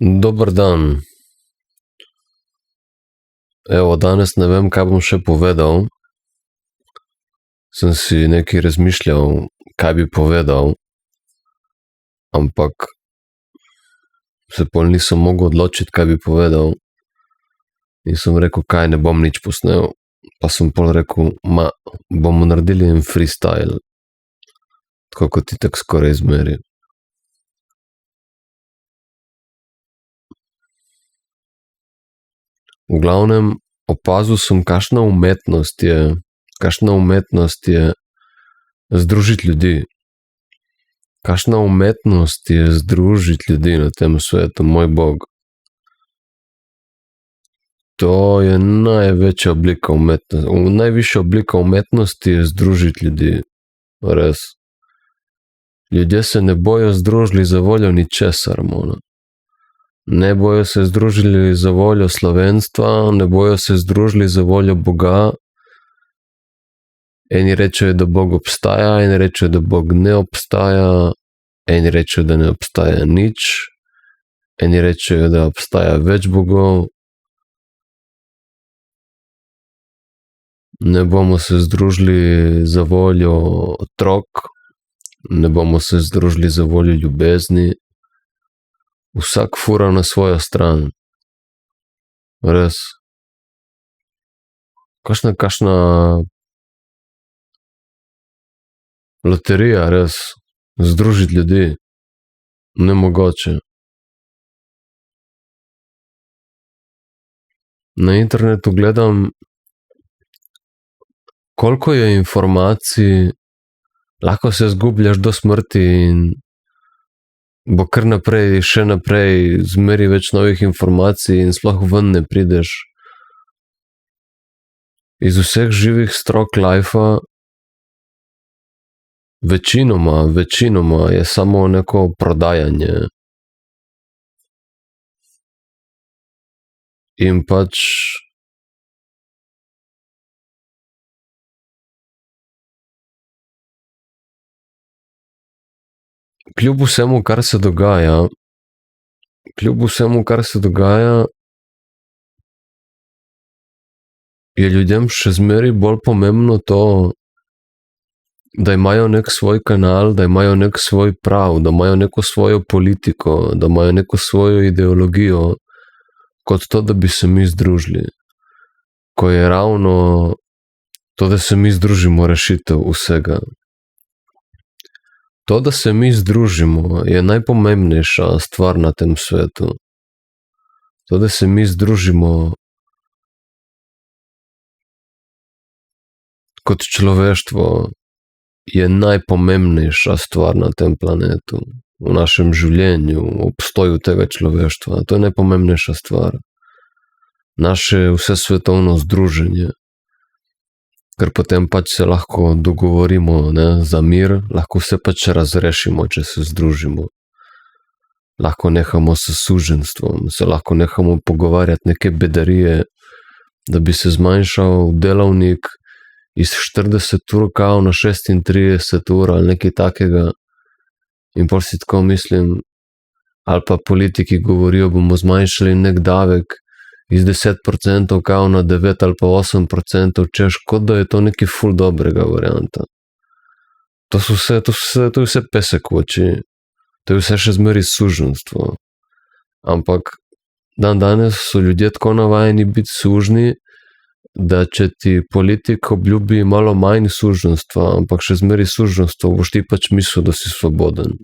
Dober dan. Evo, danes ne vem, kaj bom še povedal. Sem si nekaj razmišljal, kaj bi povedal, ampak se pol nisem mogel odločiti, kaj bi povedal. In sem rekel, kaj ne bom nič posnel. Pa sem pol rekel, bomo naredili en freestyle. Tako kot itak skoraj zmeri. V glavnem, opazil sem, kakšna umetnost je združiti ljudi. Kakšna umetnost je združiti ljudi na tem svetu, moj bog. To je največja oblika umetnosti. Najvišja oblika umetnosti je združiti ljudi. Res. Ljudje se ne bojo združili za voljo ničesar, mona. Ne bojo se združili za voljo slovenstva, ne bojo se združili za voljo Boga. Eni rečejo, da Bog obstaja, eni rečejo, da Bog ne obstaja, eni rečejo, da ne obstaja nič, eni rečejo, da obstaja več bogov. Ne bomo se združili za voljo otrok, ne bomo se združili za voljo ljubezni. Vsak fura na svojo stran. Res. Kakšna loterija, res. Združiti ljudi. Nemogoče. Na internetu gledam, koliko je informacij, lahko se zgubljaš do smrti in bo kar naprej, še naprej, zmeri več novih informacij in sploh ven ne prideš. Iz vseh živih strok lajfa večinoma je samo neko prodajanje. In pač kljub vsemu, kar se dogaja, je ljudem še zmeraj bolj pomembno to, da imajo nek svoj kanal, da imajo nek svoj prav, da imajo neko svojo politiko, da imajo neko svojo ideologijo, kot to, da bi se mi združili. Ko je ravno to, da se mi združimo, rešitev vsega. To, da se mi združimo, je najpomembnejša stvar na tem svetu. To, da se mi združimo kot človeštvo, je najpomembnejša stvar na tem planetu, v našem življenju, v obstoju tega človeštva. To je najpomembnejša stvar. Naše vsesvetovno združenje. Ker potem pač se lahko dogovorimo, ne, za mir, lahko se pač razrešimo, če se združimo. Lahko nehamo s suženjstvom, se lahko nehamo pogovarjati neke bedarije, da bi se zmanjšal delovnik iz 40 ur kao na 36 ur ali nekaj takega. In pol si tako mislim, ali pa politiki govorijo, bomo zmanjšali nek davek iz 10% kao na 9 ali pa 8%, češ, kot da je to nekaj ful dobrega varianta. To je vse pesek v oči. To je vse še zmeri suženjstvo. Ampak danes so ljudje tako navajeni biti sužni, da če ti politik obljubi malo manj suženjstva, ampak še zmeri suženjstvo, boš ti pač mislil, da si svoboden.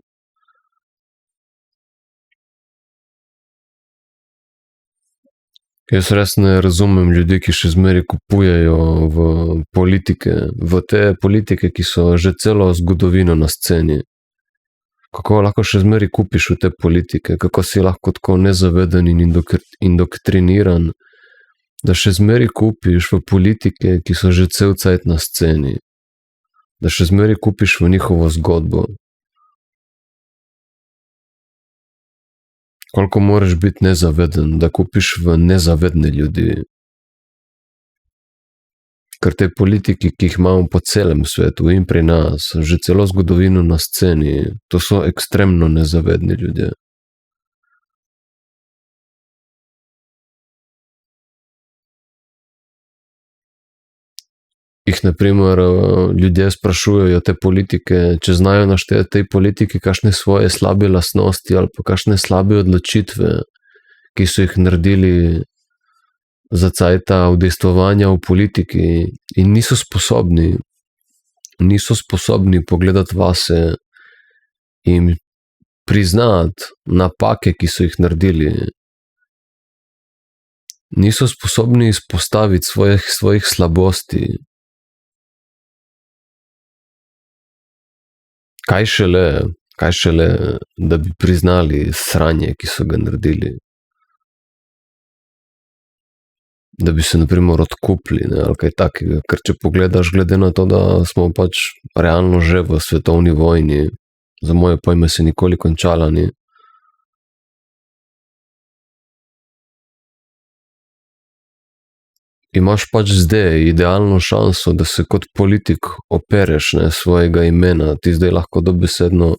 Jaz res ne razumem ljudi, ki še zmeri kupujejo v te politike, ki so že celo zgodovino na sceni. Kako lahko še zmeri kupiš v te politike, kako si lahko tako nezaveden in indoktriniran, da še zmeri kupiš v politike, ki so že cel cajt na sceni. Da še zmeri kupiš v njihovo zgodbo. Koliko moraš biti nezaveden, da kupiš v nezavedne ljudi. Ker te politiki, ki jih imamo po celem svetu in pri nas, že celo zgodovino na sceni, to so ekstremno nezavedni ljudje. jih naprimer ljudje sprašujejo te politike, če znajo našteti tej politiki kakšne svoje slabe lastnosti ali pa kakšne slabe odločitve, ki so jih naredili za cajta udejstvovanja v politiki in niso sposobni pogledati vase in priznati napake, ki so jih naredili. Niso sposobni izpostaviti svojih slabosti. Kaj šele, da bi priznali sranje, ki so ga naredili. Da bi se, naprimer, odkupili, ne, ali kaj takega. Ker če pogledaš, glede na to, da smo pač realno že v svetovni vojni, za moje pojme se nikoli končala ni. Imaš pač zdaj idealno šanso, da se kot politik opereš, ne, svojega imena. Ti zdaj lahko dobesedno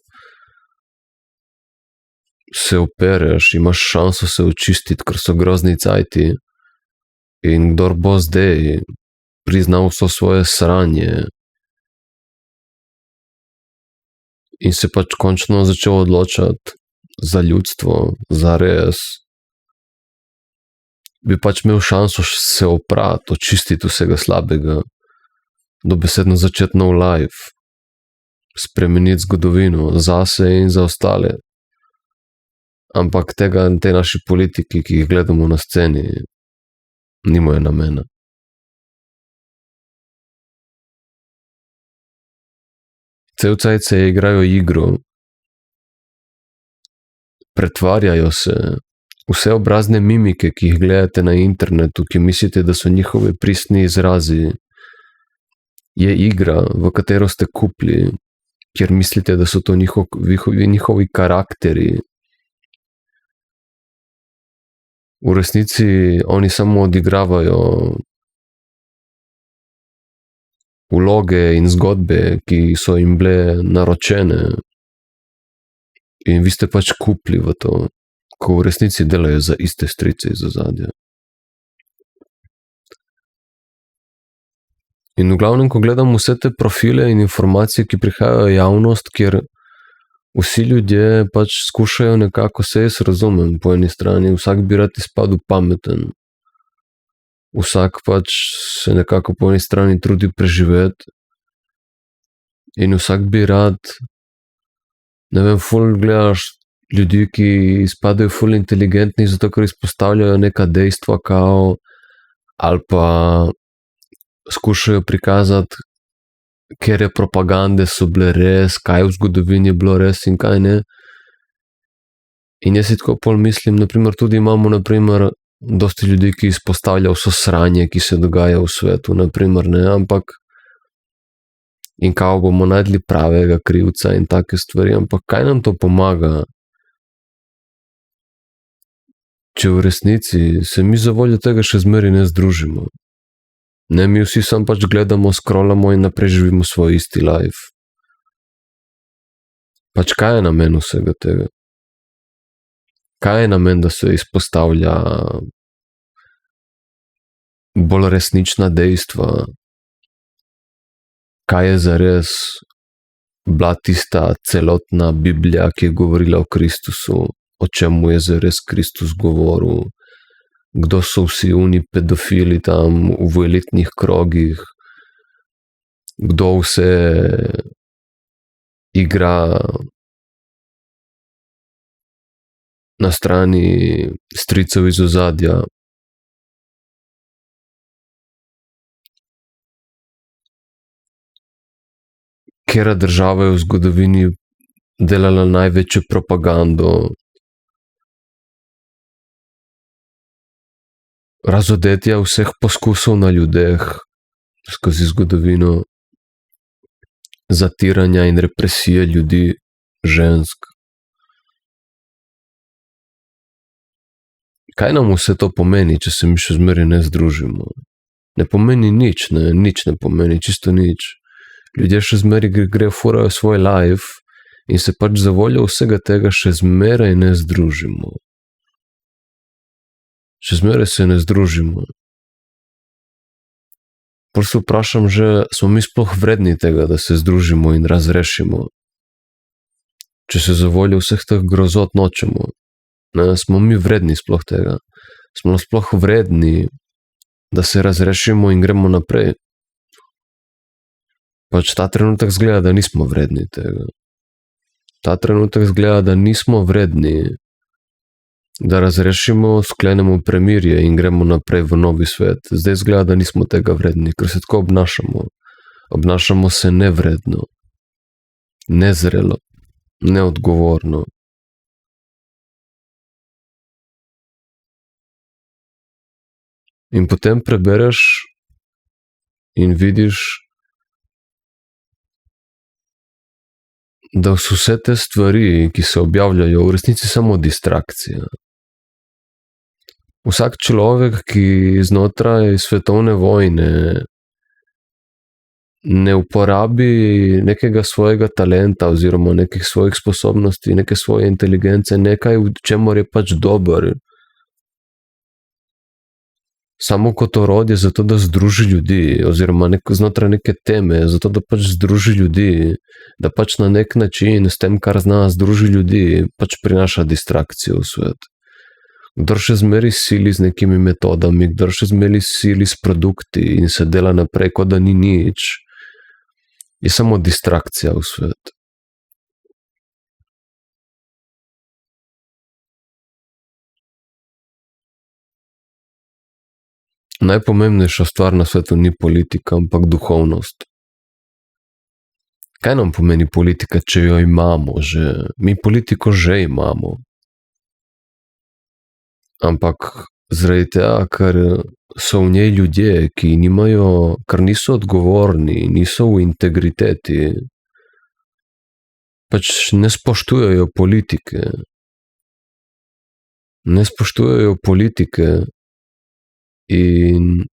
se opereš, imaš šanso se očistiti, ker so grozni cajti. In kdor bo zdaj priznal vso svoje sranje in se pač končno začel odločati za ljudstvo, za res, bi pač imel šanso se oprati, očistiti vsega slabega, dobesedno začeti nov life, spremeniti zgodovino zase in za ostale. Ampak te naši politiki, ki jih gledamo na sceni, nimajo namena. Cel cajt se igrajo igro, pretvarjajo se, vse obrazne mimike, ki jih gledate na internetu, ki mislite, da so njihovi pristni izrazi, je igra, v katero ste kupili, kjer mislite, da so to njihovi karakteri. V resnici oni samo odigravajo vloge in zgodbe, ki so jim bile naročene, in vi ste pač kupili v to, ko v resnici delajo za iste strice iz ozadja. In v glavnem, ko gledam vse te profile in informacije, ki prihajajo v javnost, kjer vsi ljudje pač skušajo nekako, se jaz razumem po eni strani, vsak bi rad izpadel pameten. Vsak pač se nekako po eni strani trudi preživeti in vsak bi rad, ne vem, ful gledaš ljudi, ki izpadajo ful inteligentni, zato ker izpostavljajo neka dejstva kao, ali pa skušajo prikazati, kere propagande so bile res, kaj v zgodovini je bilo res in kaj ne. In jaz si tako pol mislim, naprimer, tudi imamo, naprimer, dosti ljudi, ki izpostavlja vso sranje, ki se dogaja v svetu, naprimer, ne, ampak in kao bomo najdli pravega krivca in take stvari, ampak kaj nam to pomaga, če v resnici se mi za voljo tega še zmeraj ne združimo. Ne, mi vsi sam pač gledamo, scrollamo in naprej živimo svoj isti life. Pač kaj je namen vsega tega? Kaj je namen, da se izpostavlja bolj resnična dejstva? Kaj je zares bila tista celotna Biblija, ki je govorila o Kristusu, o čemu je zares Kristus govoril? Kdo so vsi oni pedofili tam v elitnih krogih, kdo vse igra na strani stricev iz ozadja. Katera država je v zgodovini delala največjo propagando, razodetja vseh poskusov na ljudeh skozi zgodovino, zatiranja in represije ljudi, žensk. Kaj nam vse to pomeni, če se mi še zmeraj ne združimo? Ne pomeni nič, ne, nič ne pomeni, čisto nič. Ljudje še zmeraj furajo svoj life in se pač za voljo vsega tega še zmeraj ne združimo. Še zmeraj se ne združimo. Pol se vprašam že, smo mi sploh vredni tega, da se združimo in razrešimo. Če se za voljo vseh teh grozot nočemo, ne, smo mi vredni sploh tega. Smo sploh vredni, da se razrešimo in gremo naprej. Pač ta trenutek zgleda, da nismo vredni tega. Ta trenutek zgleda, da nismo vredni, da razrešimo, sklenemo premirje in gremo naprej v novi svet. Zdaj zgleda, da nismo tega vredni, ker se tako obnašamo. Obnašamo se nevredno, nezrelo, neodgovorno. In potem prebereš in vidiš, da so vse te stvari, ki se objavljajo, v resnici samo distrakcija. Vsak človek, ki znotraj svetovne vojne ne uporabi nekega svojega talenta oziroma nekih svojih sposobnosti, neke svoje inteligence, nekaj, v čemur je pač dober, samo kot orodje za to, da združi ljudi, oziroma znotraj neke teme, zato da pač združi ljudi, da pač na nek način s tem, kar zna, združi ljudi, pač prinaša distrakcijo v svet. Kdor še zmeri sili z nekimi metodami, kdor še zmeri sili s produkti in se dela naprej, kot da ni nič, je samo distrakcija v svet. Najpomembnejša stvar na svetu ni politika, ampak duhovnost. Kaj nam pomeni politika, če jo imamo že? Mi politiko že imamo. Ampak zaradi tega, ker so v njej ljudje, ki nimajo, ker niso odgovorni, niso v integriteti, pač ne spoštujejo politike. Ne spoštujejo politike in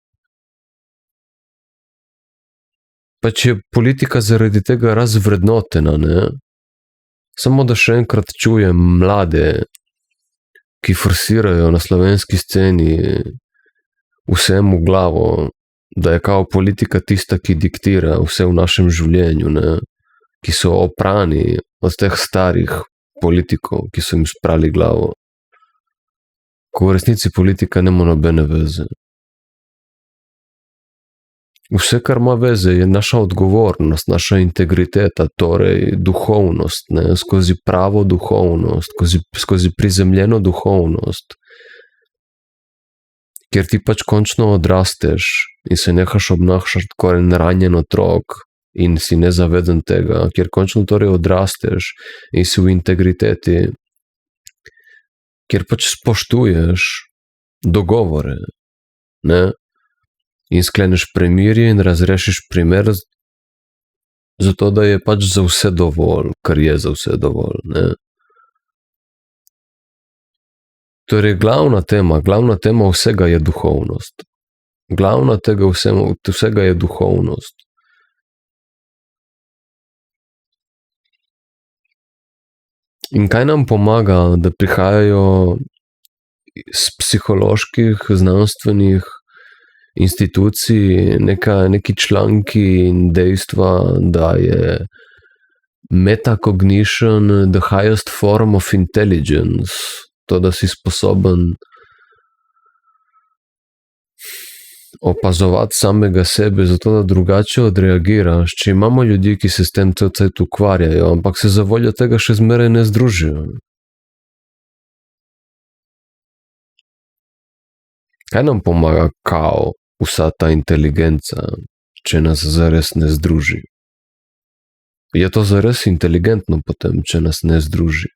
pač je politika zaradi tega razvrednotena, ne? Samo da še enkrat čujem mlade, ki forsirajo na slovenski sceni vsem v glavo, da je kao politika tista, ki diktira vse v našem življenju, ne? Ki so oprani od teh starih politikov, ki so jim sprali glavo. Ko v resnici politika nema nobene veze. Vse, kar ima veze, je naša odgovornost, naša integriteta, torej duhovnost, ne? Skozi pravo duhovnost, skozi prizemljeno duhovnost, kjer ti pač končno odrasteš in se nehaš obnašati kot en ranjen otrok in si nezaveden tega, kjer končno torej odrasteš in si v integriteti, kjer pač spoštuješ dogovore, ne? In skleneš premirje in razrešiš primer, zato da je pač za vse dovolj, kar je za vse dovolj, ne? Torej, glavna tema vsega je duhovnost. Glavna tega vsega je duhovnost. In kaj nam pomaga, da prihajajo iz psiholoških, znanstvenih institucij neki članki in dejstva, da je metacognition the highest form of intelligence, to, da si sposoben opazovati samega sebe, zato da drugače odreagiraš, če imamo ljudi, ki se s tem cel cajt ukvarjajo, ampak se za voljo tega še zmeraj ne združijo. Kaj nam pomaga kao vsa ta inteligenca, če nas zares ne združi? Je to zares inteligentno potem, če nas ne združi?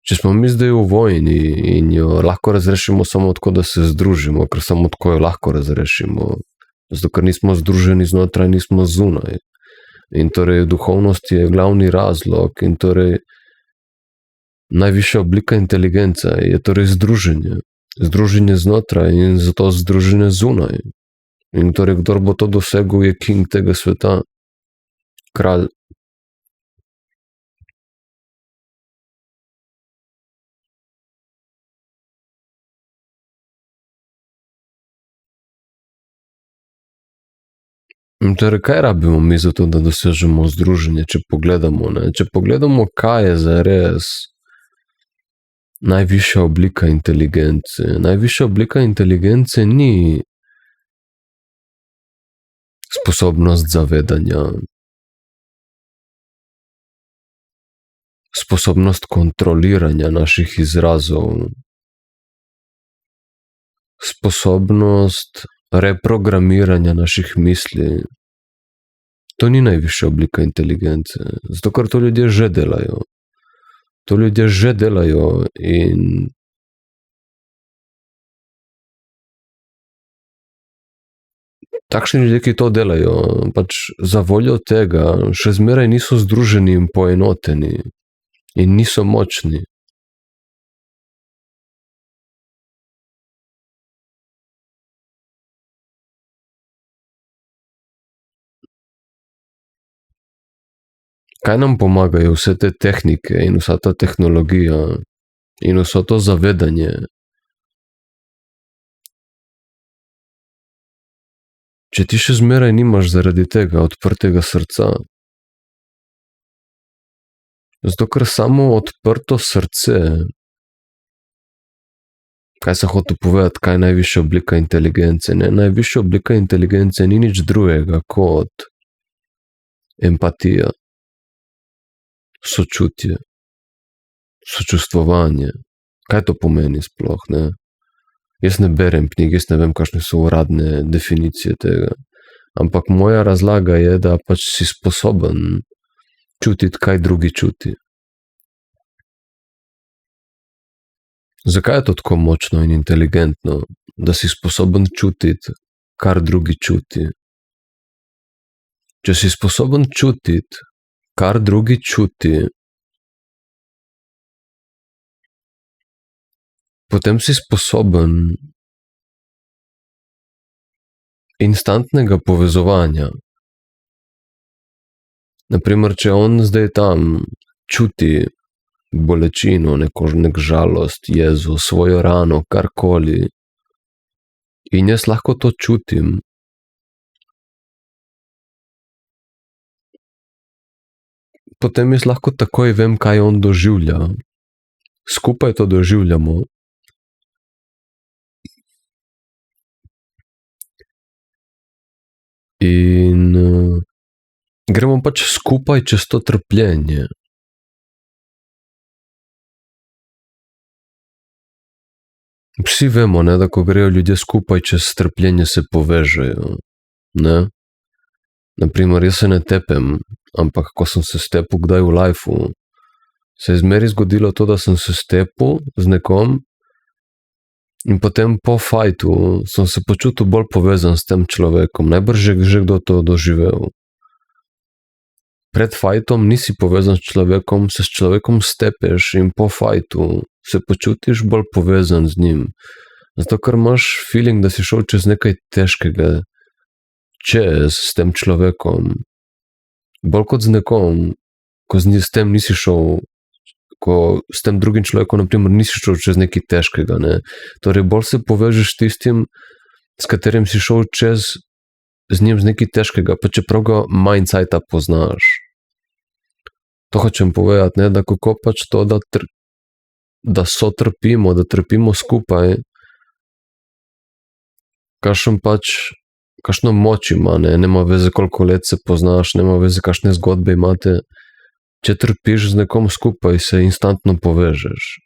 Če smo mi zdaj v vojni in jo lahko razrešimo samo tako, da se združimo, ker samo tako jo lahko razrešimo, zato ker nismo združeni znotraj, nismo zunaj. In torej duhovnost je glavni razlog in torej najvišja oblika inteligence je torej združenje. Združenje znotraj in zato združenje zunaj. In torej, kdor bo to dosegel, je king tega sveta, kralj. Torej, kaj rabimo mi za to, da dosežemo združenje, če pogledamo, ne? Če pogledamo, kaj je zares najvišja oblika inteligence. Najvišja oblika inteligence ni sposobnost zavedanja, sposobnost kontroliranja naših izrazov, sposobnost reprogramiranja naših misli. To ni najvišja oblika inteligence, zato ker to ljudje že delajo. To ljudje že delajo in takšni ljudje, ki to delajo, pač za voljo tega še zmeraj niso združeni in poenoteni in niso močni. Kaj nam pomagajo vse te tehnike in vsa ta tehnologija in vso to zavedanje? Če ti še zmeraj nimaš zaradi tega odprtega srca. Zato, ker samo odprto srce, kaj se hoče povedati, kaj je najvišja oblika inteligence? Ne? Najvišja oblika inteligence ni nič drugega kot empatija, sočutje, sočustvovanje. Kaj to pomeni sploh, ne? Jaz ne berem knjig, jaz ne vem, kakšne so uradne definicije tega. Ampak moja razlaga je, da pač si sposoben čutiti, kaj drugi čuti. Zakaj je to tako močno in inteligentno, da si sposoben čutiti, kar drugi čuti? Če si sposoben čutiti, kar drugi čuti, potem si sposoben instantnega povezovanja. Naprimer, če on zdaj tam čuti bolečino, nek žalost, jezo, svojo rano, karkoli, in jaz lahko to čutim, potem jaz lahko takoj vem, kaj on doživlja. Skupaj to doživljamo. In gremo pač skupaj čez to trpljenje. Vsi vemo, ne, da ko grejo ljudje skupaj čez trpljenje, se povežejo. Ne? Naprimer, jaz se ne tepem, ampak ko sem se stepil kdaj v lifeu, se je zmeri zgodilo to, da sem se stepil z nekom in potem po fajtu sem se počutil bolj povezan s tem človekom. Najbrž že kdo to doživel. Pred fajtom nisi povezan s človekom, se s človekom stepeš in po fajtu se počutiš bolj povezan z njim. Zato, ker imaš feeling, da si šel čez nekaj težkega, s tem človekom. Bolj kot z nekom, ko s tem nisi šel, ko s tem drugim človekom, naprimer, nisi šel čez nekaj težkega. Ne? Torej, bolj se povežeš s tistim, s katerim si šel z njim z nekaj težkega, pa čeprav ga manj cajta poznaš. To hočem povedati, ne? Da kako pač to, da sotrpimo, da trpimo skupaj, kakšno moč ima, nema veze, koliko let se poznaš, nema veze, kakšne zgodbe imate. Če trpiš z nekom skupaj, se instantno povežeš.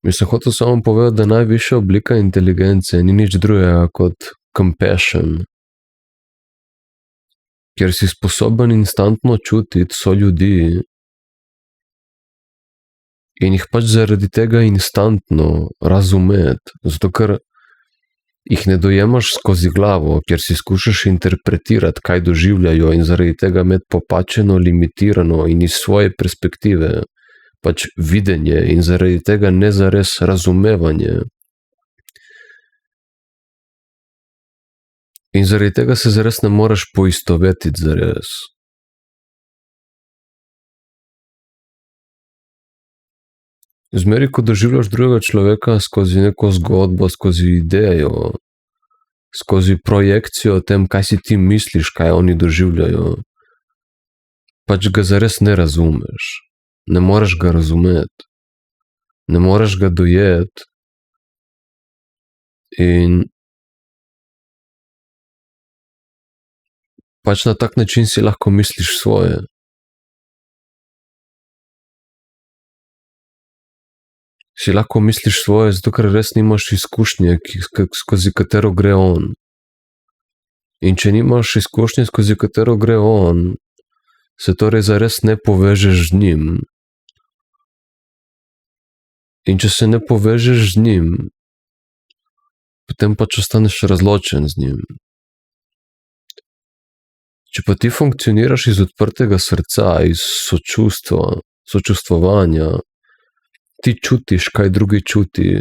Mislim, hotel samo povedati, da najvišja oblika inteligence ni nič drugega kot compassion, ker si sposoben instantno čutiti soljudi in jih pač zaradi tega instantno razumeti, zato ker jih ne dojemaš skozi glavo, ker si skušaš interpretirati, kaj doživljajo in zaradi tega imeti popačeno, limitirano in iz svoje perspektive pač videnje in zaradi tega ne zares razumevanje. In zaradi tega se zares ne moreš poistovetiti zares. Zmeri, ko doživljaš drugega človeka skozi neko zgodbo, skozi idejo, skozi projekcijo o tem, kaj si ti misliš, kaj oni doživljajo, pač ga zares ne razumeš. Ne moreš ga razumeti. Ne moreš ga dojeti. In pač na tak način si lahko misliš svoje. Si lahko misliš svoje, zato ker res nimaš izkušnje, skozi katero gre on. In če nimaš izkušnje, skozi katero gre on, se torej zares ne povežeš z njim. In če se ne povežeš z njim, potem pač ostaneš razločen z njim. Če pa ti funkcioniraš iz odprtega srca, iz sočustva, sočustvovanja, ti čutiš, kaj drugi čuti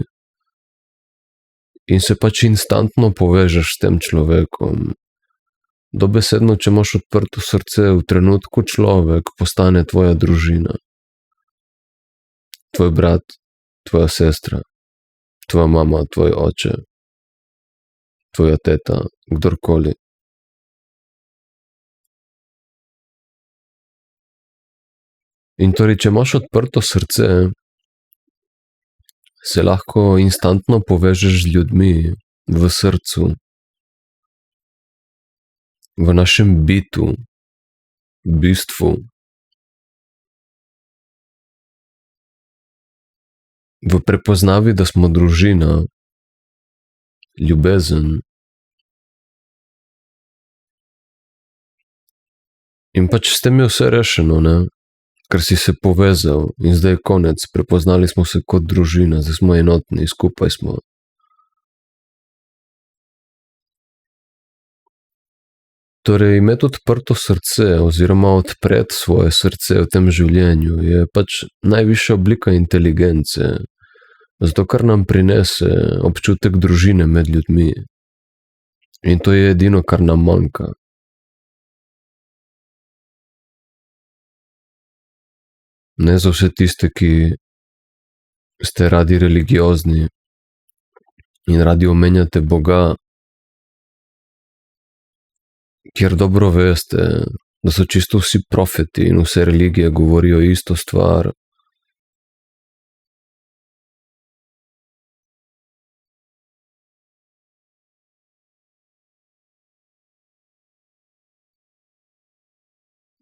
in se pač instantno povežeš s tem človekom. Dobesedno, če imaš odprto srce, v trenutku človek postane tvoja družina. Tvoj brat, tvoja sestra, tvoja mama, tvoj oče, tvoja teta, kdorkoli. In torej, če imaš odprto srce, se lahko instantno povežeš z ljudmi v srcu, v našem bitu, bistvu, v prepoznavi, da smo družina, ljubezen. In pač s tem je vse rešeno, ne? Ker si se povezal in zdaj je konec, prepoznali smo se kot družina, zdaj smo enotni, skupaj smo. Torej, imeti odprto srce oziroma odpreti svoje srce v tem življenju je pač najvišja oblika inteligence, zato ker nam prinese občutek družine med ljudmi. In to je edino, kar nam manjka. Ne za vse tiste, ki ste radi religiozni in radi omenjate Boga, kjer dobro veste, da so čisto vsi profeti in vse religije govorijo isto stvar.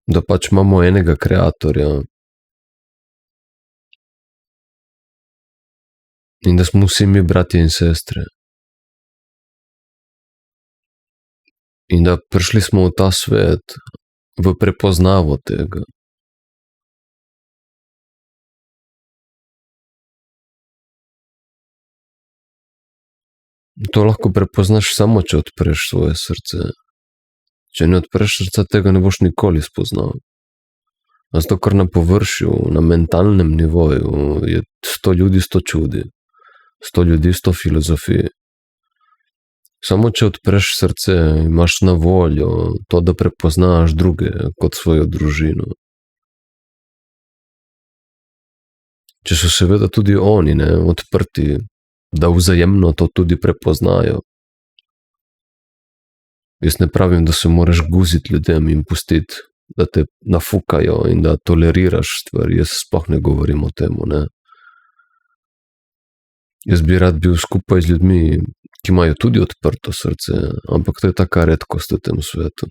Da pač imamo enega kreatorja. In da smo vsi mi bratje in sestre. In da prišli smo v ta svet v prepoznavo tega. To lahko prepoznaš samo, če odpreš svoje srce. Če ne odpreš srca, tega ne boš nikoli spoznal. Zato, ker na površju, na mentalnem nivoju je 100 ljudi 100 čudi. 100 ljudi 100 filozofij. Samo če odpreš srce, imaš na voljo to, da prepoznaš druge kot svojo družino. Če so seveda tudi oni, ne, odprti, da vzajemno to tudi prepoznajo. Jaz ne pravim, da se moraš guziti ljudem in pustiti, da te nafukajo in da toleriraš stvari. Jaz sploh ne govorim o tem, ne. Jaz bi rad bil skupaj z ljudmi, ki imajo tudi odprto srce, ampak to je taka redkost v tem svetu.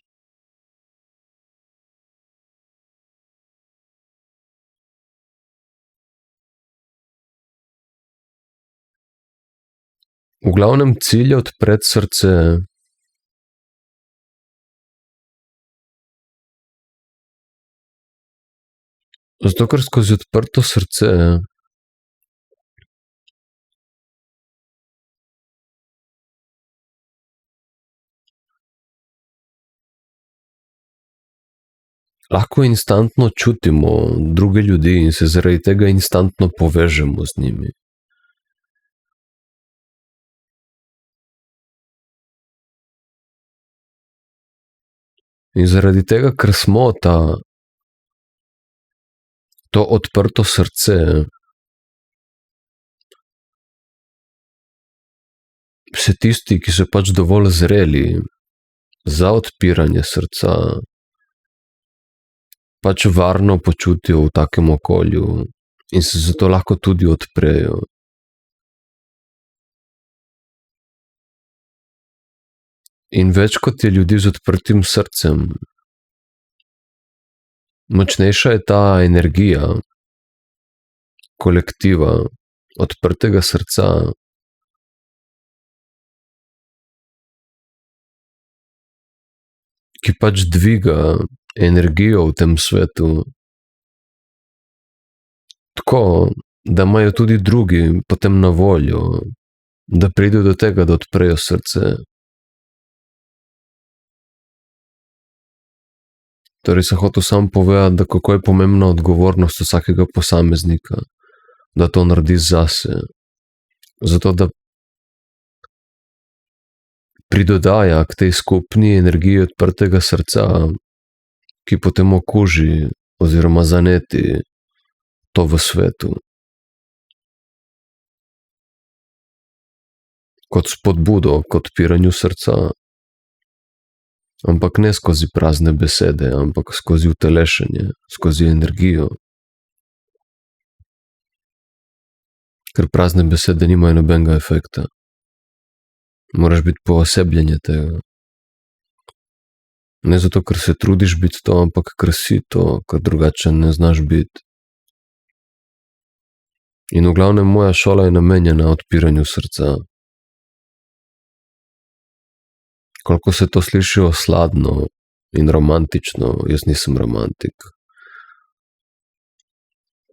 V glavnem cilj je odpreti srce. Zato, ker skozi odprto srce lahko instantno čutimo druge ljudi in se zaradi tega instantno povežemo z njimi. In zaradi tega, ker smo to odprto srce, se tisti, ki so pač dovolj zreli za odpiranje srca, pač varno počutijo v takem okolju in se zato lahko tudi odprejo. In več kot je ljudi z odprtim srcem, močnejša je ta energija kolektiva, odprtega srca, ki pač dviga energijo v tem svetu, tako, da imajo tudi drugi potem na voljo, da pridejo do tega, da odprejo srce. Torej sem hotel sam povedati, da kako je pomembna odgovornost vsakega posameznika, da to naredi zase. Zato, da pridodaja k tej skupni energiji odprtega srca, ki potem okuži oziroma zaneti to v svetu. Kot spodbudo k odpiranju srca. Ampak ne skozi prazne besede, ampak skozi utelešenje, skozi energijo. Ker prazne besede nimajo nobenega efekta. Moraš biti poosebljenje tega. Ne zato, ker se trudiš biti to, ampak ker si to, ker drugače ne znaš biti. In v glavnem moja šola je namenjena odpiranju srca. Koliko se to sliši osladno in romantično, jaz nisem romantik.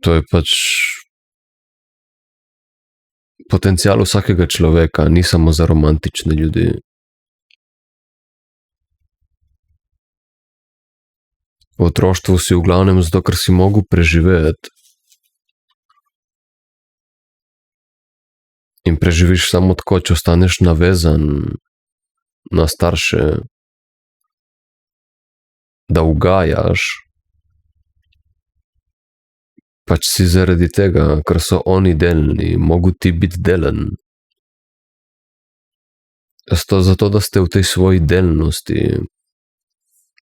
To je pač potencial vsakega človeka, ni samo za romantične ljudi. V otroštvu si v glavnem zato, ker si mogel preživeti. In preživiš samo tako, če ostaneš navezan na starše, da ugajaš, pač si zaradi tega, ker so oni delni, mogo ti biti delen. Zato, da ste v tej svoji delnosti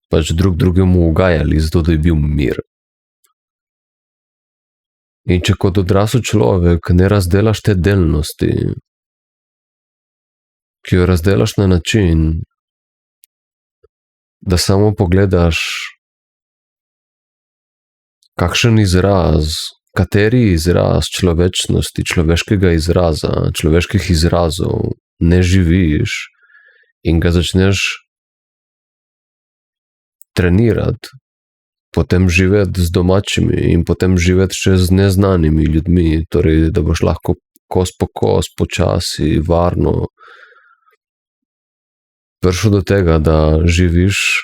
pač drug drugemu ugajali, zato da je bil mir. In če kot odrasel človek ne razdelaš te delnosti, ki jo razdelaš na način, da samo pogledaš, kakšen izraz, kateri izraz človečnosti, človeškega izraza, človeških izrazov ne živiš in ga začneš trenirati, potem živeti z domačimi in potem živeti še z neznanimi ljudmi, torej da boš lahko kos po kos, počasi, varno prišel do tega, da živiš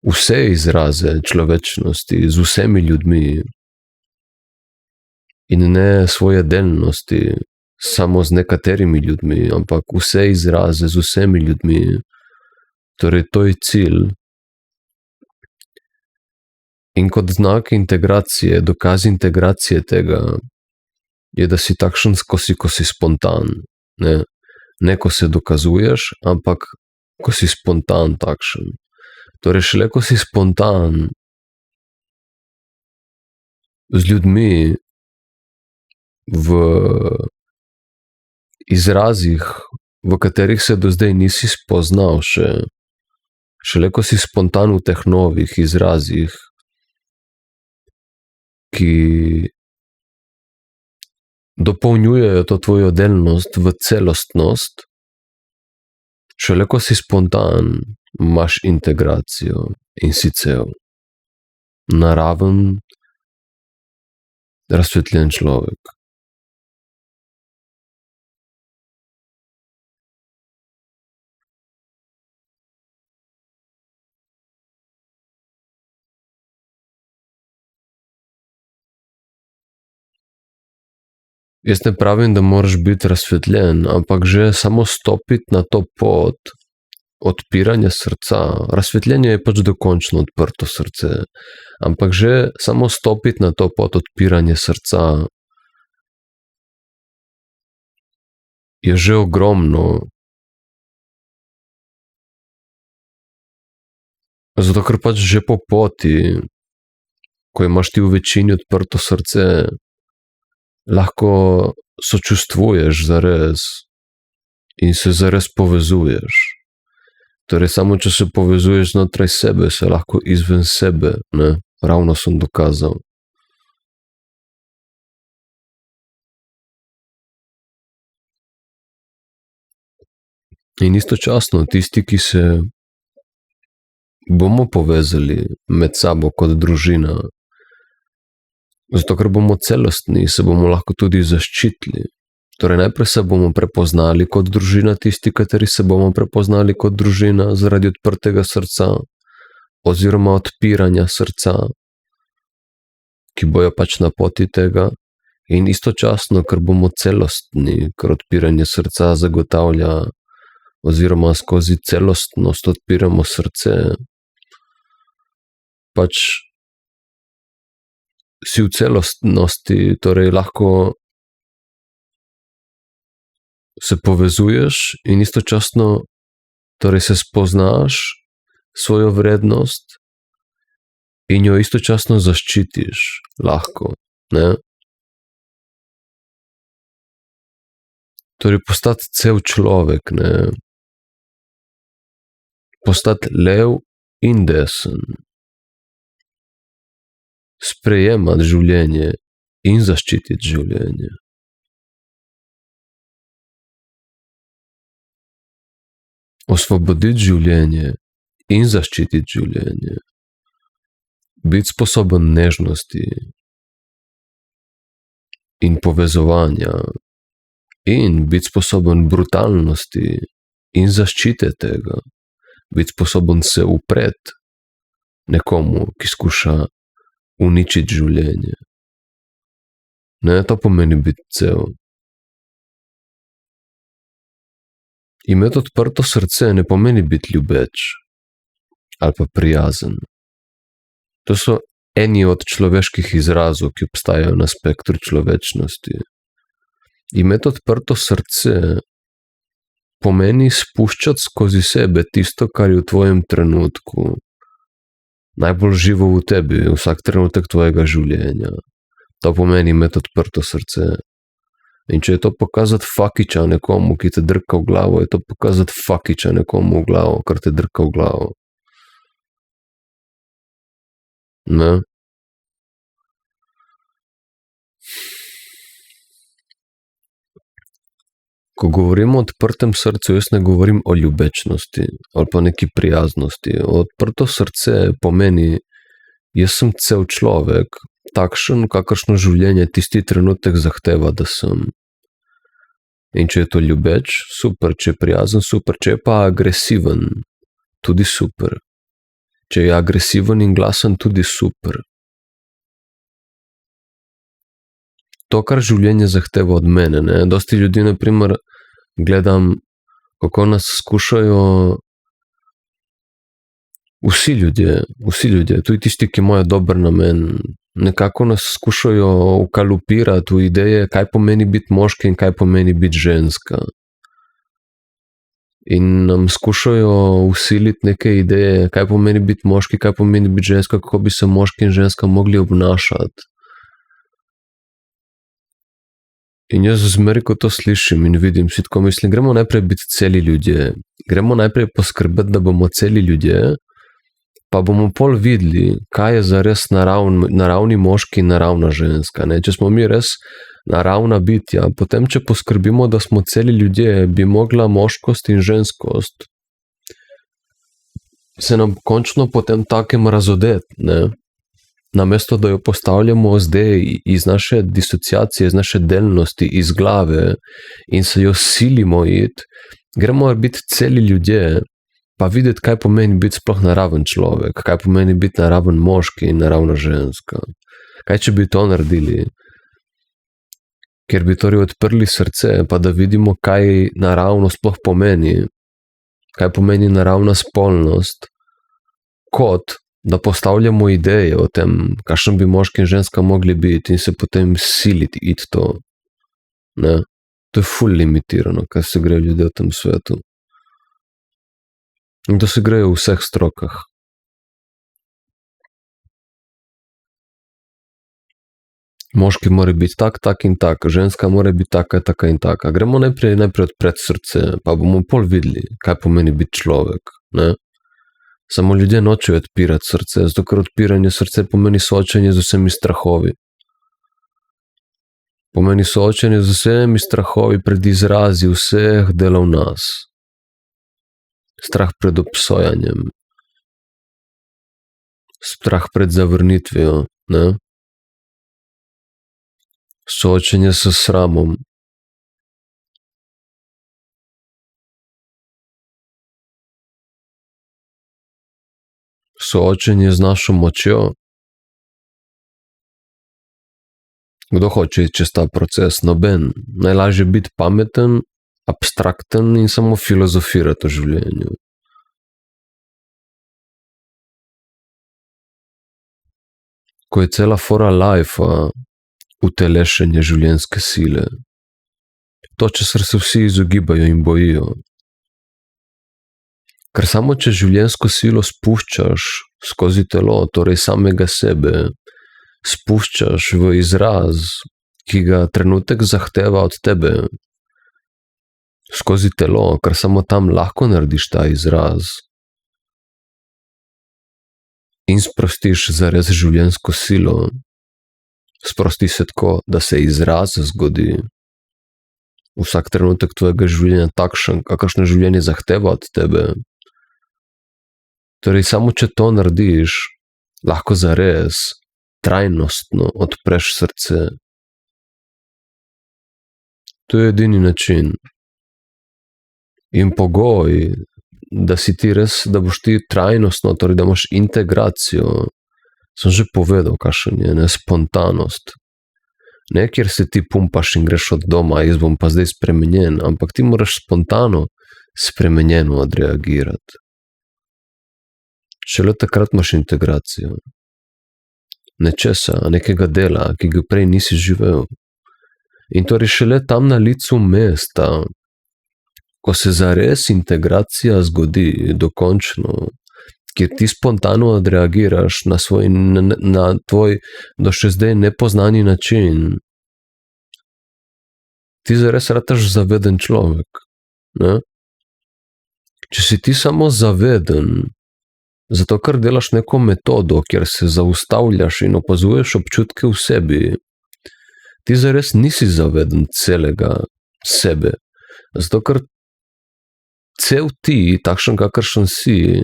vse izraze človečnosti z vsemi ljudmi in ne svoje delnosti samo z nekaterimi ljudmi, ampak vse izraze z vsemi ljudmi. Torej, to je cilj. In kot znak integracije, dokaz integracije tega je, da si takšen, ko si spontan. Ne, ko se dokazuješ, ampak ko si spontan takšen. Torej, šele ko si spontan z ljudmi v izrazih, v katerih se do zdaj nisi spoznal še, šele ko si spontan v teh novih izrazih, ki dopolnjujejo to tvojo delnost v celostnost, šele ko si spontan, imaš integracijo in si cel, naraven, razsvetljen človek. Jaz ne pravim, da moraš biti razsvetljen, ampak že samo stopiti na to pot odpiranja srca. Razsvetljenje je pač dokončno odprto srce, ampak že samo stopiti na to pot odpiranja srca je že ogromno Zato, ker pač že po poti, ko imaš ti v večini odprto srce, lahko sočustvuješ zares in se zares povezuješ. Torej, samo če se povezuješ znotraj sebe, se lahko izven sebe, ne? Ravno sem dokazal. In istočasno tisti, ki se bomo povezali med sabo kot družina, zato ker bomo celostni, se bomo lahko tudi zaščitili. Torej, najprej se bomo prepoznali kot družina, tisti, kateri se bomo prepoznali kot družina zaradi odprtega srca oziroma odpiranja srca, ki bojo pač na poti tega, in istočasno, ker bomo celostni, ker odpiranje srca zagotavlja oziroma skozi celostnost odpiramo srce, pač si v celostnosti, torej lahko se povezuješ in istočasno torej se spoznaš svojo vrednost in jo istočasno zaščitiš lahko, ne? Torej postati cel človek, ne? Postati lev in desen. Sprejemati življenje in zaščititi življenje. Osvoboditi življenje in zaščititi življenje. Biti sposoben nežnosti in povezovanja in biti sposoben brutalnosti in zaščite tega. Biti sposoben se upreti nekomu, ki skuša uničiti življenje. Ne, to pomeni biti cel. Imeti odprto srce ne pomeni biti ljubeč ali pa prijazen. To so eni od človeških izrazov, ki obstajajo na spektru človečnosti. Imeti odprto srce pomeni spuščati skozi sebe tisto, kar je v tvojem trenutku najbolj živo v tebi, vsak trenutek tvojega življenja. To pomeni imeti odprto srce. In če je to pokazati fakiča nekomu, ki te drka v glavo, je to pokazati fakiča nekomu v glavo, kar te drka v glavo. Ne? Ko govorimo o odprtem srcu, jaz ne govorim o ljubečnosti ali pa neki prijaznosti. Odprto srce pomeni, jaz sem cel človek, takšen, kakršno življenje tisti trenutek zahteva, da sem. In če je to ljubeč, super, če je prijazen, super, če je pa agresiven, tudi super. Če je agresiven in glasen, tudi super. To, kar življenje zahteva od mene, ne? Dosti ljudi, na primer, gledam, kako nas skušajo vsi ljudje, tudi tisti, ki imajo dober namen, nekako nas skušajo ukalupirati v ideje, kaj pomeni biti moški in kaj pomeni biti ženska. In nam skušajo vsiliti neke ideje, kaj pomeni biti moški, kaj pomeni biti ženska, kako bi se moški in ženska mogli obnašati. In jaz zmeraj, ko to slišim in vidim, si tako mislim, gremo najprej biti celi ljudje, gremo najprej poskrbeti, da bomo celi ljudje, pa bomo pol videli, kaj je zares naravni moški in naravna ženska. Ne? Če smo mi res naravna bitja, potem, če poskrbimo, da smo celi ljudje, bi mogla moškost in ženskost se nam končno potem takem razodeti, ne? Namesto, da jo postavljamo zdaj iz naše disociacije, iz naše delnosti, iz glave in se jo silimo iti, gremo biti celi ljudje, pa videti, kaj pomeni biti sploh naraven človek, kaj pomeni biti naraven moški in naravna ženska. Kaj, če bi to naredili? Ker bi torej odprli srce, pa da vidimo, kaj naravno sploh pomeni, kaj pomeni naravna spolnost, kot da postavljamo ideje o tem, kakšen bi moški in ženska mogli biti in se potem siliti iti to. Ne? To je ful limitirano, kaj se grejo ljudje v tem svetu. In to se grejo v vseh strokah. Moški mora biti tak in tak, ženska mora biti taka in taka. Gremo najprej odpreti srce, pa bomo pol videli, kaj pomeni biti človek, ne? Samo ljudje nočejo odpirati srce, zato ker odpiranje srce pomeni soočenje z vsemi strahovi. Pomeni soočenje z vsemi strahovi pred izrazi vseh delov nas. Strah pred obsojanjem, strah pred zavrnitvijo, ne? Soočenje s sramom. Soočenje z našo močjo. Kdo hoče iti čez ta proces? Noben. Najlažje biti pameten, abstrakten in samo filozofirati o življenju. Ko je cela fora life-a utelešenje življenjske sile. To, česar se vsi izogibajo in bojijo. Ker samo če življenjsko silo spuščaš skozi telo, torej samega sebe, spuščaš v izraz, ki ga trenutek zahteva od tebe, skozi telo, ker samo tam lahko narediš ta izraz, in sprostiš zares življenjsko silo, sprosti se tako, da se izraz zgodi. Vsak trenutek tvojega življenja takšen, kakršno življenje zahteva od tebe. Torej, samo če to narediš, lahko zares, trajnostno odpreš srce. To je edini način. In pogoj, da si ti res, da boš ti trajnostno, torej da imaš integracijo, sem že povedal, kakšen je, ne, spontanost. Ne, kjer se ti pumpaš in greš od doma, jaz bom pa zdaj spremenjen, ampak ti moraš spontano spremenjeno odreagirati. Šele takrat imaš integracijo. Nečesa, nekega dela, ki ga prej nisi živel. In torej šele tam na licu mesta, ko se zares integracija zgodi dokončno, kjer ti spontano odreagiraš na tvoj do še zdaj nepoznani način, ti zares rataš zaveden človek. Ne? Če si ti samo zaveden, zato ker delaš neko metodo, kjer se zaustavljaš in opazuješ občutke v sebi, ti zares nisi zaveden celega sebe. Zato ker cel ti, takšen kakršen si,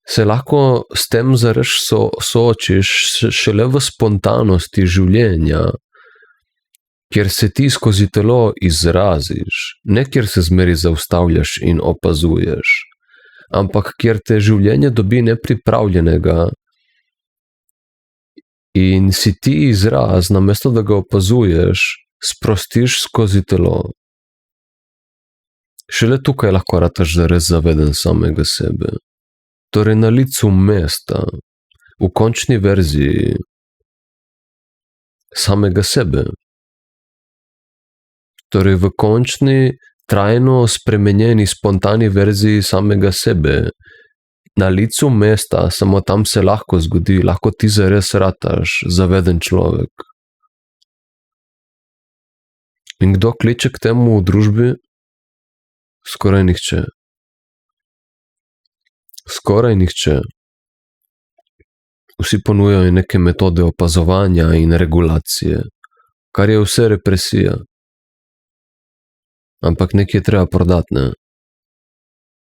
se lahko s tem zares soočiš šele v spontanosti življenja, kjer se ti skozi telo izraziš, ne kjer se zmeri zaustavljaš in opazuješ, ampak kjer te življenje dobi nepripravljenega in si ti izraz, namesto da ga opazuješ, sprostiš skozi telo. Šele tukaj lahko rataš zares zaveden samega sebe. Torej na licu mesta, v končni verziji samega sebe. Torej v končni, trajno spremenjeni, spontani verziji samega sebe. Na licu mesta, samo tam se lahko zgodi, lahko ti zares rataš zaveden človek. In kdo kliče k temu v družbi? Skoraj nihče. Skoraj nihče. Vsi ponujajo neke metode opazovanja in regulacije, kar je vse represija. Ampak nekaj je treba prodati, ne?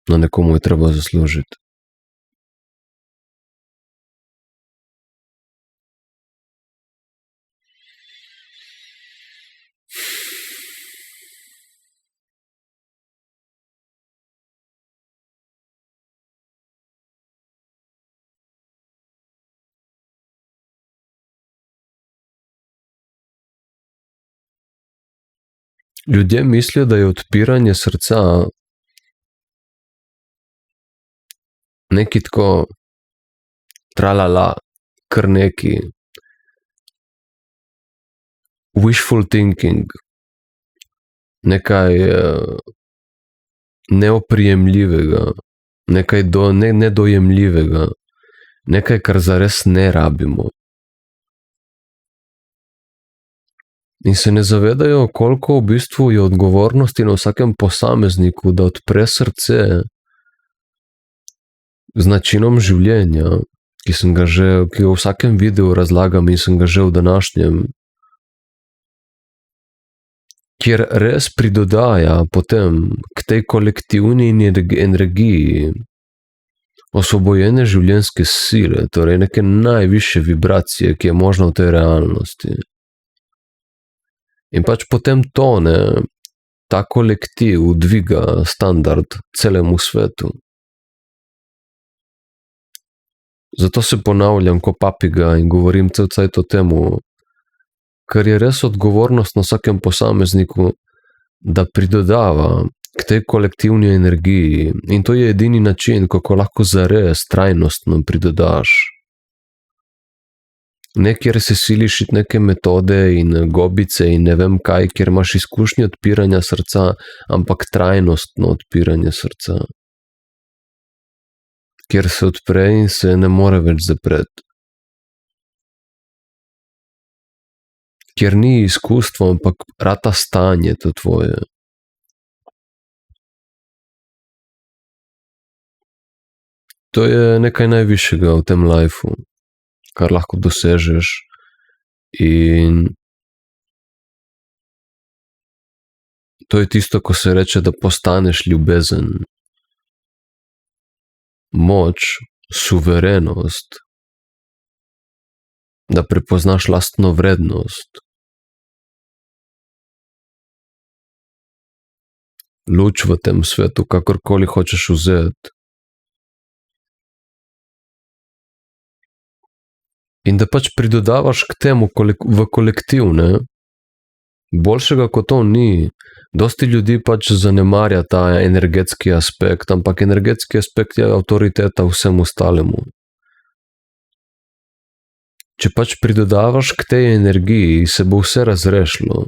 Na nekomu je treba zaslužiti. Ljudje mislijo, da je odpiranje srca neki tako tralala, kar neki wishful thinking, nekaj neoprijemljivega, nekaj nedojemljivega, nekaj, kar zares ne rabimo. In se ne zavedajo, koliko v bistvu je odgovornosti na vsakem posamezniku, da odpre srce z načinom življenja, ki ga v vsakem videu razlagam in sem ga že v današnjem, kjer res pridodaja potem k tej kolektivni energiji osvobojene življenjske sile, torej neke najvišje vibracije, ki je možno v tej realnosti. In pač potem tone, ta kolektiv dviga standard celemu svetu. Zato se ponavljam ko papiga in govorim cel cajt o temu, ker je res odgovornost na vsakem posamezniku, da pridodava k tej kolektivni energiji. In to je edini način, kako lahko zares trajnostno pridodaš. Ne, kjer se siliš iti neke metode in gobice in ne vem kaj, kjer imaš izkušnje odpiranja srca, ampak trajnostno odpiranje srca. Kjer se odpre in se ne more več zapreti. Kjer ni izkustvo, ampak rata stanje to tvoje. To je nekaj najvišjega v tem lifeu, kar lahko dosežeš, in to je tisto, ko se reče, da postaneš ljubezen. Moč, suverenost, da prepoznaš lastno vrednost, luč v tem svetu, kakorkoli hočeš vzeti. In da pač pridodavaš k temu v kolektiv, ne? Boljšega kot to ni. Dosti ljudi pač zanemarja ta energetski aspekt, ampak energetski aspekt je avtoriteta vsemu ostalemu. Če pač pridodavaš k tej energiji, se bo vse razrešilo.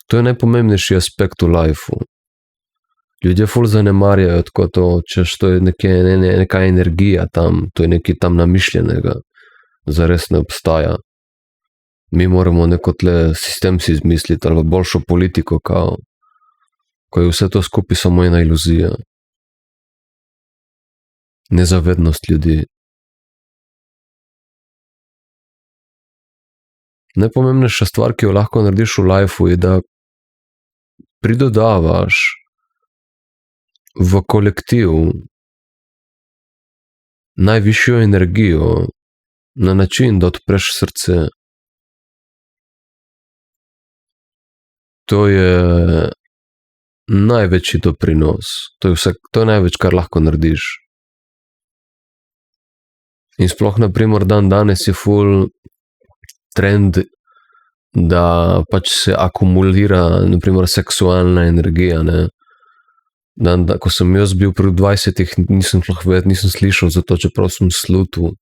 To je najpomembnejši aspekt v lifeu. Ljudje ful zanemarjajo tako to, češ to je neka energija tam, to je nekaj tam namišljenega. Zares ne obstaja. Mi moramo neko tle sistem si izmisliti ali boljšo politiko, ko je vse to skupaj samo ena iluzija. Nezavednost ljudi. Najpomembnejša stvar, ki jo lahko narediš v lifeu, je, da pridodavaš v kolektiv najvišjo energijo na način, da odpreš srce. To je največji doprinos. To je največ, kar lahko narediš. In sploh, na primer, danes je ful trend, da pač se akumulira, na primer, seksualna energija, ne. Ko sem jaz bil pri 20-ih, nisem slišal za to, čeprav sem slutil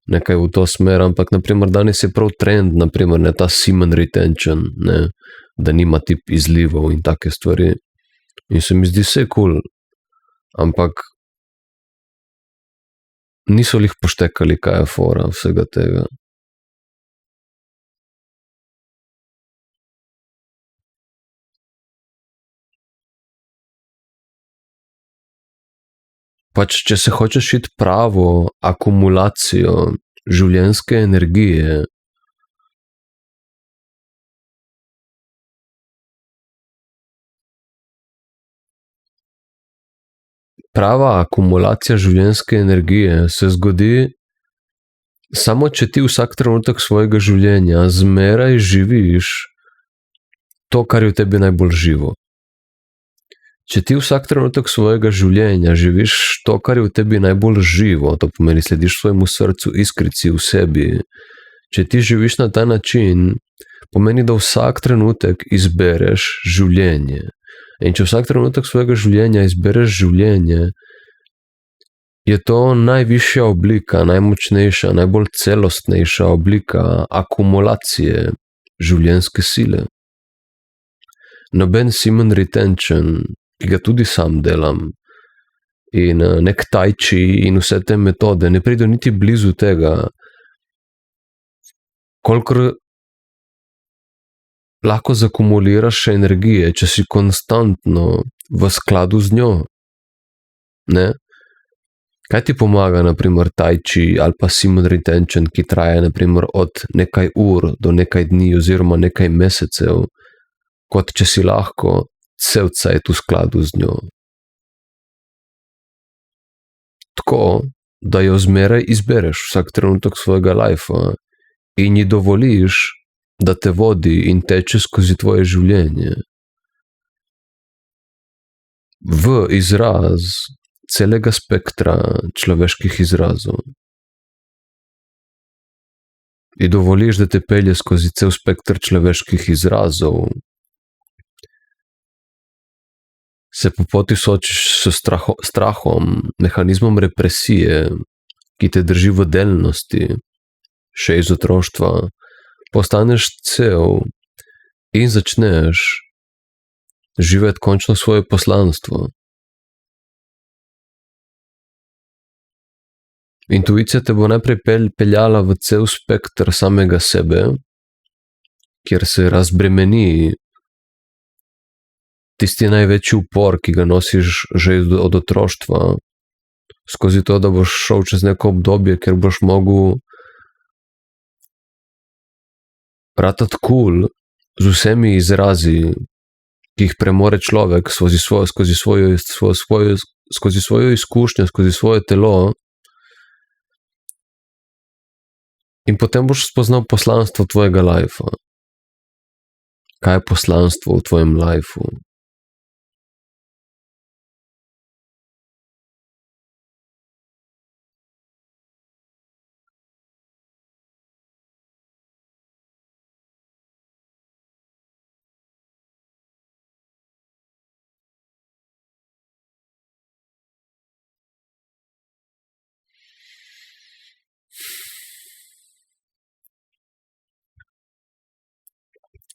nekaj v to smer, ampak naprimer danes je prav trend, naprimer ne, ta semen retention, ne, da nima tip izlivov in take stvari. In se mi zdi vse cool, ampak niso lih poštekali, kaj je fora vsega tega. Pač, če se hočeš iti pravo akumulacijo življenjske energije, prava akumulacija življenjske energije se zgodi samo, če ti vsak trenutek svojega življenja zmeraj živiš to, kar je v tebi najbolj živo. Če ti vsak trenutek svojega življenja živiš to, kar je v tebi najbolj živo, to pomeni, slediš svojemu srcu, iskrici v sebi, če ti živiš na ta način, pomeni, da vsak trenutek izbereš življenje. In če vsak trenutek svojega življenja izbereš življenje, je to najvišja oblika, najmočnejša, najbolj celostnejša oblika akumulacije življenjske sile. Noben semen retention, ki ga tudi sam delam, in nek tai chi in vse te metode ne pridejo niti blizu tega, kolikor lahko zakumuliraš energije, če si konstantno v skladu z njo. Ne? Kaj ti pomaga, naprimer, tai chi ali pa Simon Retention, ki traja naprimer od nekaj ur do nekaj dni oziroma nekaj mesecev, kot če si lahko cel cajt v skladu z njo. Tako, da jo zmeraj izbereš vsak trenutek svojega lajfa in ji dovoliš, da te vodi in teče skozi tvoje življenje. V izraz celega spektra človeških izrazov. In dovoliš, da te pelje skozi cel spektr človeških izrazov. Se po poti soočiš s strahom, mehanizmom represije, ki te drži v delnosti, še iz otroštva, postaneš cel in začneš živeti končno svoje poslanstvo. Intuicija te bo najprej peljala v cel spektr samega sebe, kjer se razbremeni tisti največji upor, ki ga nosiš že od otroštva, skozi to, da boš šel čez neko obdobje, kjer boš mogel ratati cool z vsemi izrazi, ki jih premore človek skozi svojo izkušnjo, skozi svoje telo. In potem boš spoznal poslanstvo tvojega lajfa. Kaj je poslanstvo v tvojem lajfu?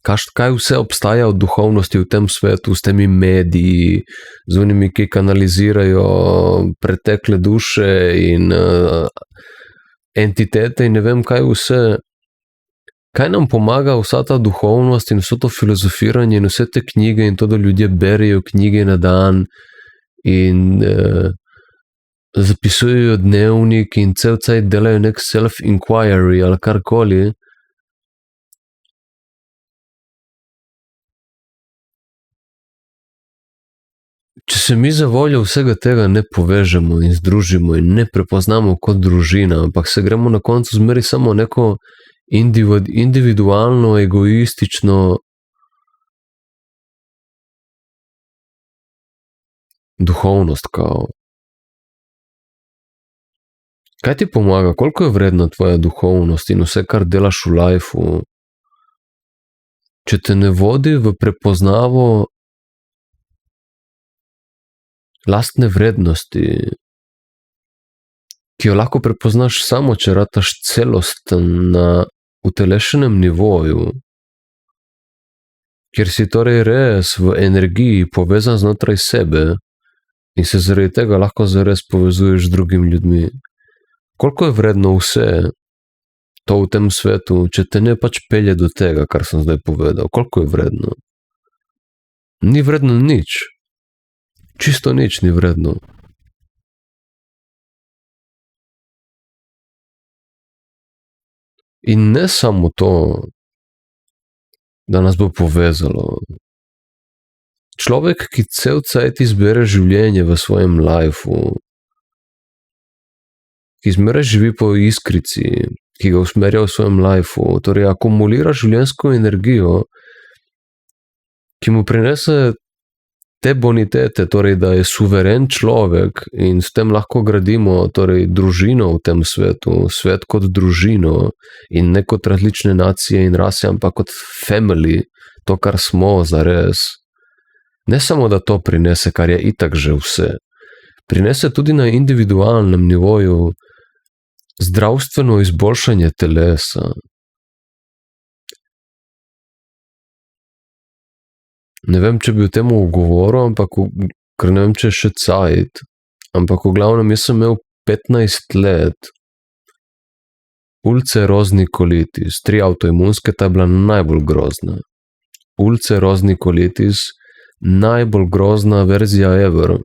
Kaj vse obstaja od duhovnosti v tem svetu, s temi mediji, z unimi, ki kanalizirajo pretekle duše in entitete in ne vem kaj vse. Kaj nam pomaga vsa ta duhovnost in vso to filozofiranje in vse te knjige in to, da ljudje berejo knjige na dan in zapisujejo dnevnik in cel cajt delajo nek self-inquiry ali karkoli. Če se mi za voljo vsega tega ne povežemo in združimo in ne prepoznamo kot družina, ampak se gremo na koncu zmeri samo neko individualno, egoistično duhovnost kao. Kaj ti pomaga? Koliko je vredna tvoja duhovnost in vse, kar delaš v lajfu, če te ne vodi v prepoznavo lastne vrednosti, ki jo lahko prepoznaš samo, če rataš celosten na utelešenem nivoju, kjer si torej res v energiji povezan znotraj sebe in se zaradi tega lahko zares povezuješ z drugimi ljudmi. Koliko je vredno vse to v tem svetu, če te ne pač pelje do tega, kar sem zdaj povedal? Koliko je vredno? Ni vredno nič. Čisto nič ni vredno. In ne samo to, da nas bo povezalo. Človek, ki cel cajt izbere življenje v svojem lajfu, ki zmeraj živi po iskrici, ki ga usmerja v svojem lajfu, torej akumulira življenjsko energijo, ki mu prinese te bonitete, torej da je suveren človek in s tem lahko gradimo torej družino v tem svetu, svet kot družino in ne kot različne nacije in rase, ampak kot family, to, kar smo zares. Ne samo, da to prinese, kar je itak že vse, prinese tudi na individualnem nivoju zdravstveno izboljšanje telesa. Ne vem, če bi o tem govoril, ampak ker ne vem, če je še cajt, Ampak v glavnem, jaz sem imel 15 let ulcerozni kolitis, 3 avtoimunske, ta je bila najbolj grozna. Ulcerozni kolitis, najbolj grozna verzija ever.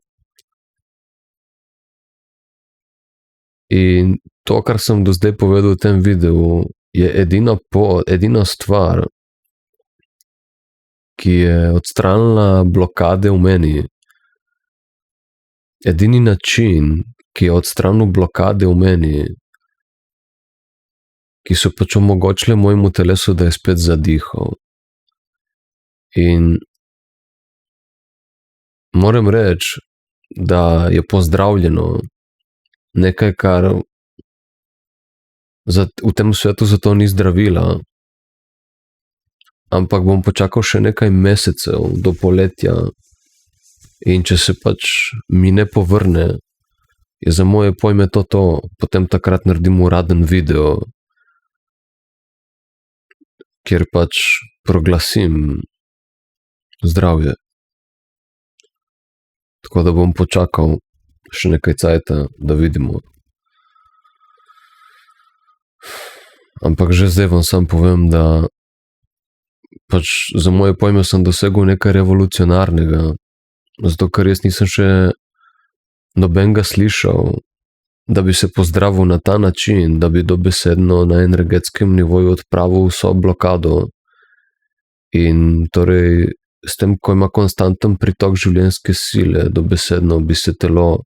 In to, kar sem do zdaj povedal v tem videu, je edina stvar, ki je odstranila blokade v meni. Edini način, ki je odstranil blokade v meni, ki so pač omogočile mojemu telesu, da je spet zadihal. In moram reči, da je pozdravljeno nekaj, kar v tem svetu zato ni zdravila, ampak bom počakal še nekaj mesecev do poletja in če se pač mi ne povrne, je za moje pojme to, potem takrat naredim uraden video, kjer pač proglasim zdravje. Tako da bom počakal še nekaj cajta, da vidimo. Ampak že zdaj vam sam povem, da pač za moje pojme sem dosegel nekaj revolucionarnega, zato ker jaz nisem še nobenega slišal, da bi se pozdravil na ta način, da bi dobesedno na energetskem nivoju odpravil vso blokado. In torej s tem, ko ima konstanten pritok življenjske sile, dobesedno bi se telo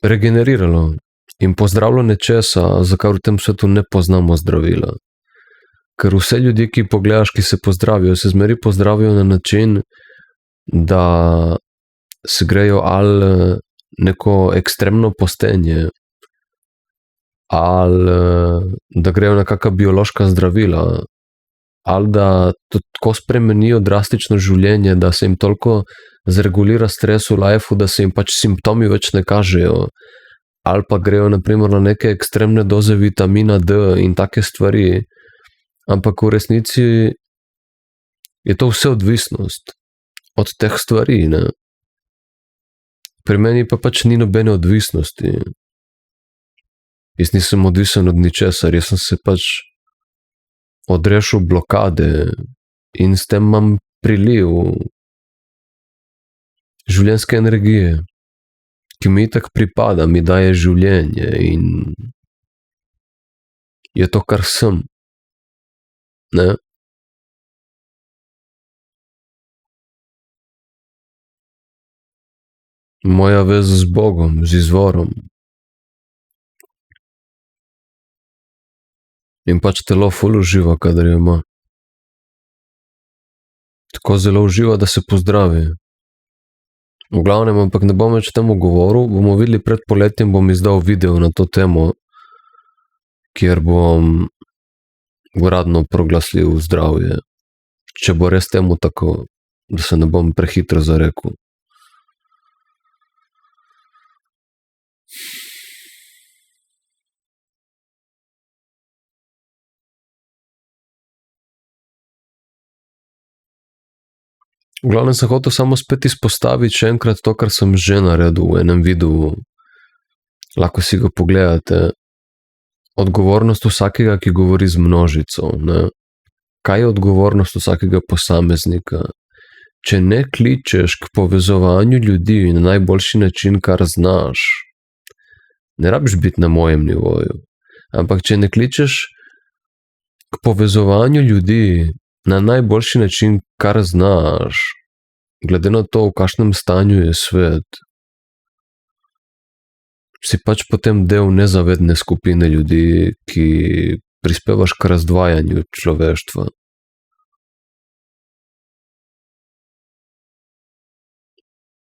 regeneriralo in pozdravilo nečesa, za kar v tem svetu ne poznamo zdravila. Ker vse ljudje, ki pogledaš, ki se pozdravijo, se zmeri pozdravijo na način, da se grejo ali neko ekstremno postenje, ali da grejo na kakšna biološka zdravila, ali da tako spremenijo drastično življenje, da se jim toliko zregulira stres v lifeu, da se jim pač simptomi več ne kažejo, ali pa grejo naprimer na neke ekstremne doze vitamina D in take stvari, ampak v resnici je to vse odvisnost od teh stvari, ne. Pri meni pa pač ni nobene odvisnosti. Jaz nisem odvisen od ničesar, jaz sem se pač odrešil blokade in s tem imam priliv življenjske energije, ki mi itak pripada, mi daje življenje in je to, kar sem. Ne? Moja veza z Bogom, z izvorom. In pač telo ful uživa, kadar jo ima. Tako zelo uživa, da se pozdravi. V glavnem, ampak ne bom več temu govoril, bomo videli pred poletjem, bom izdal video na to temo, kjer bom uradno proglasil zdravje. Če bo res temu tako, da se ne bom prehitro zarekel. V glavnem sem hotel samo spet izpostaviti še enkrat to, kar sem že naredil v enem videu. Lahko si ga pogledate. Odgovornost vsakega, ki govori z množico. Ne? Kaj je odgovornost vsakega posameznika? Če ne kličeš k povezovanju ljudi na najboljši način, kar znaš, ne rabiš biti na mojem nivoju, ampak če ne kličeš k povezovanju ljudi na najboljši način, kar znaš, glede na to, v kakšnem stanju je svet, si pač potem del nezavedne skupine ljudi, ki prispevaš k razdvajanju človeštva.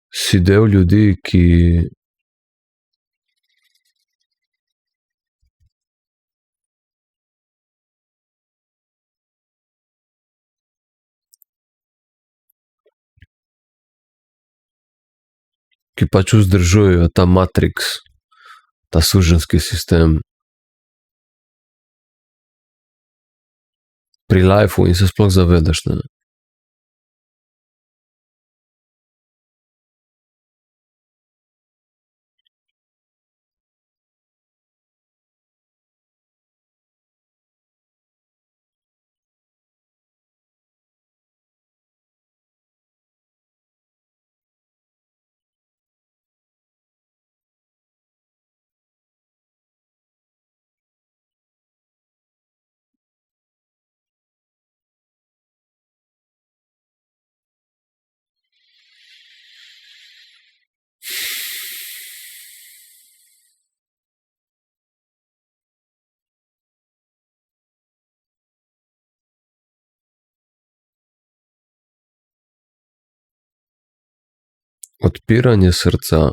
Si del ljudi, ki pač vzdržujejo ta matrix, ta suženjski sistem pri lifeu in se sploh zavedaš, ne. Odpiranje srca.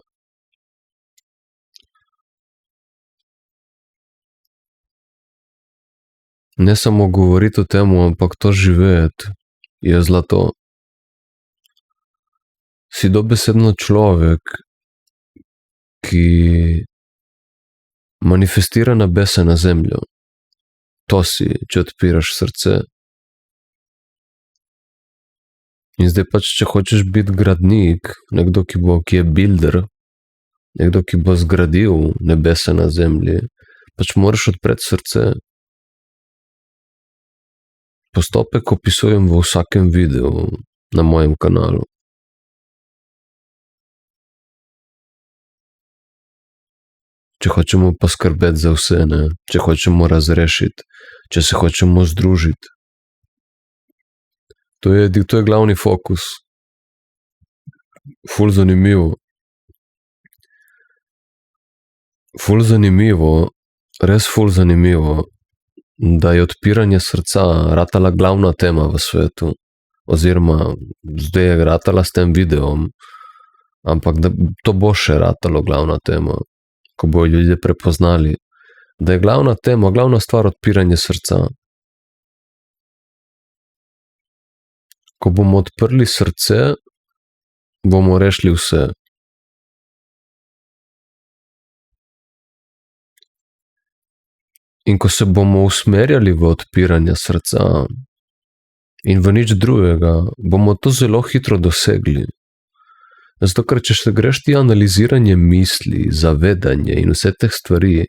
Ne samo govoriti o tem, ampak to živeti je zlato. Si dobesedno človek, ki manifestira nebesa na zemljo. To si, če odpiraš srce. In zdaj pač, če hočeš biti gradnik, nekdo, ki je builder, nekdo, ki bo zgradil nebesa na zemlji, pač moraš odpreti srce. Postopek opisujem v vsakem videu na mojem kanalu. Če hočemo poskrbeti za vse, ne? Če hočemo razrešiti, če se hočemo združiti. To je glavni fokus. Ful zanimivo. Ful zanimivo, res ful zanimivo, da je odpiranje srca ratala glavna tema v svetu. Oziroma, zdaj je ratala s tem videom, ampak da to bo še ratalo glavna tema, ko bojo ljudje prepoznali, da je glavna tema, glavna stvar odpiranje srca. Ko bomo odprli srce, bomo rešili vse. In ko se bomo usmerjali v odpiranje srca in v nič drugega, bomo to zelo hitro dosegli. Zato, ker če se greš ti analiziranje misli, zavedanje in vse teh stvari,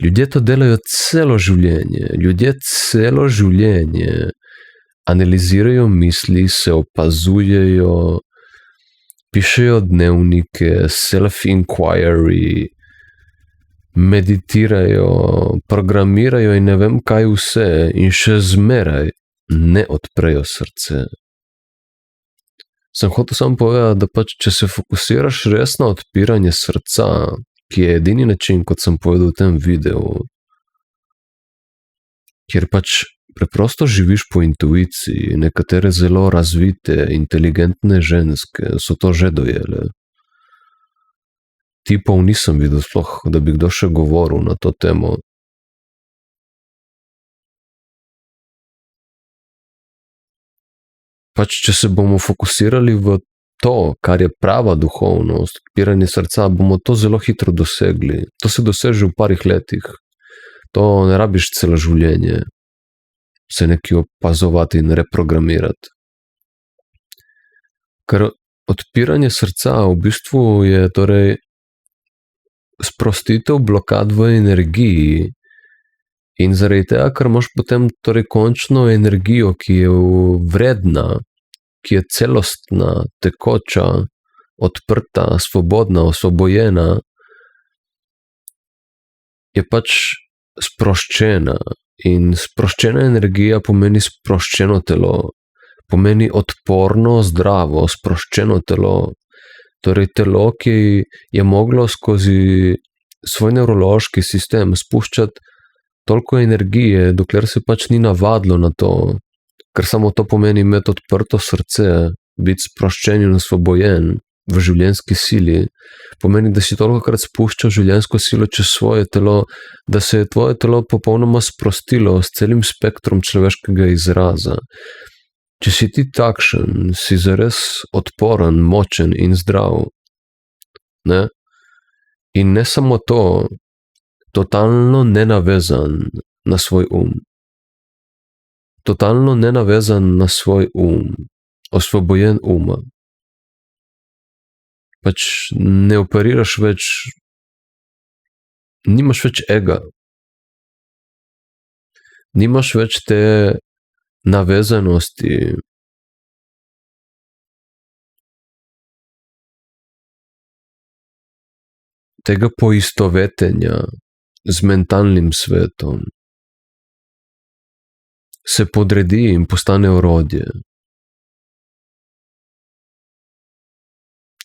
ljudje to delajo celo življenje. Ljudje celo življenje analizirajo misli, se opazujejo, pišejo dnevnike, self-inquiry, meditirajo, programirajo in ne vem kaj vse in še zmeraj ne odprejo srce. Sem hotel samo povedati, da pač, če se fokusiraš res na odpiranje srca, ki je edini način, kot sem povedal v tem videu, kjer pač preprosto živiš po intuiciji, nekatere zelo razvite, inteligentne ženske so to že dojele. Tipov nisem videl sploh, da bi kdo še govoril na to temo. Pač, če se bomo fokusirali v to, kar je prava duhovnost, odpiranje srca, bomo to zelo hitro dosegli. To se doseže v parih letih. To ne rabiš celo življenje se nekaj opazovati in reprogramirati. Ker odpiranje srca v bistvu je torej sprostitev blokad v energiji in zaradi tega, ker imaš potem torej končno energijo, ki je vredna, ki je celostna, tekoča, odprta, svobodna, osvobojena, je pač sproščena. In sproščena energija pomeni sproščeno telo, pomeni odporno, zdravo, sproščeno telo. Torej telo, ki je moglo skozi svoj nevrološki sistem spuščati toliko energije, dokler se pač ni navadilo na to, ker samo to pomeni imeti odprto srce, biti sproščen in osvobojen v življenjski sili, pomeni, da si tolikokrat spuščal življenjsko silo čez svoje telo, da se je tvoje telo popolnoma sprostilo s celim spektrom človeškega izraza. Če si ti takšen, si zares odporen, močen in zdrav. Ne? In ne samo to, totalno nenavezan na svoj Totalno nenavezan na svoj osvobojen uma. Pač ne operiraš več, nimaš več ega. Nimaš več te navezanosti. Tega poistovetenja z mentalnim svetom. Se podredi in postane orodje.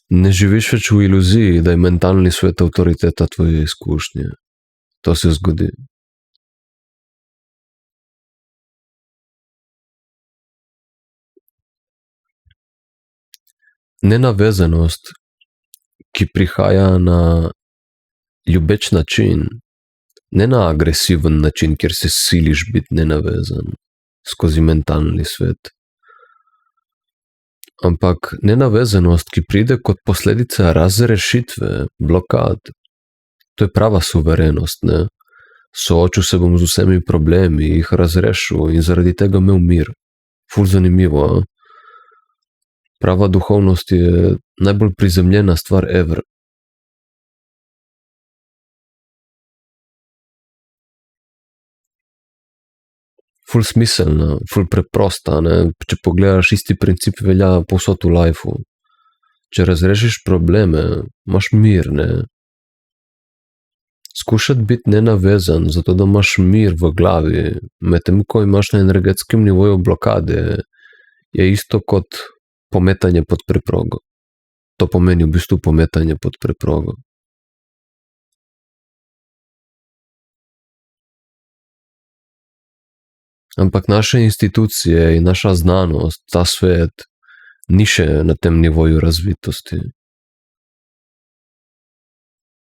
Ne živiš več v iluziji, da je mentalni svet avtoriteta tvoje izkušnje. To se zgodi. Nenavezanost ki prihaja na ljubeč način, ne na agresiven način, kjer se siliš biti nenavezan skozi mentalni svet. Ampak nenavezanost, ki pride kot posledica razrešitve, blokad, to je prava suverenost, ne? Soočil se bom z vsemi problemi, jih razrešil in zaradi tega imel mir. Ful zanimivo, a? Prava duhovnost je najbolj prizemljena stvar ever. Ful smiselna, ful preprosta, ne? Če pogledaš, isti princip velja povsod v lifeu. Če razrešiš probleme, imaš mir, ne? Skušati biti nenavezan, zato da imaš mir v glavi, medtem ko imaš na energetskem nivoju blokade, je isto kot pometanje pod preprogo. To pomeni v bistvu pometanje pod preprogo. Ampak naše institucije in naša znanost, ta svet, ni še na tem nivoju razvitosti.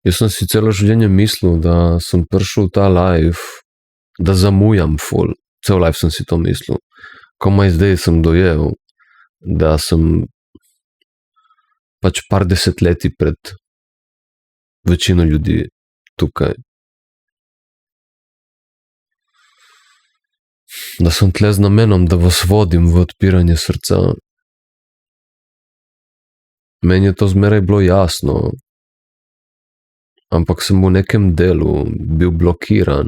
Jaz sem si celo življenje mislil, da sem prišel v ta life, da zamujam ful. Cel life sem si to mislil. Komaj zdaj sem dojel, da sem pač par desetletij pred večino ljudi tukaj. Da sem tle z namenom, da vas vodim v odpiranje srca. Meni je to zmeraj bilo jasno, ampak sem v nekem delu bil blokiran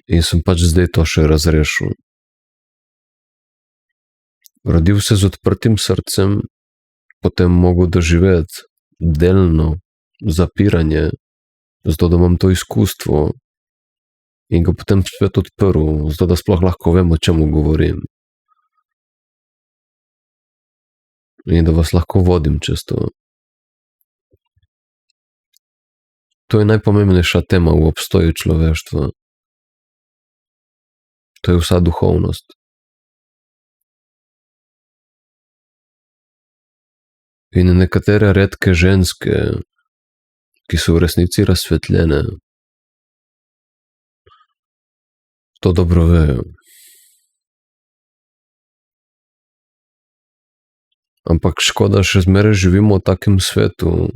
in sem pač zdaj to še razrešil. Rodil se z odprtim srcem, potem mogel doživeti delno zapiranje, zato da imam to izkustvo in ga potem spet odprl, zato da sploh lahko vem, o čemu govorim. In da vas lahko vodim čez to. To je najpomembnejša tema v obstoju človeštva. To je vsa duhovnost. In nekatere redke ženske, ki so v resnici razsvetljene, to dobro vejo. Ampak škoda, še zmeraj živimo v takem svetu,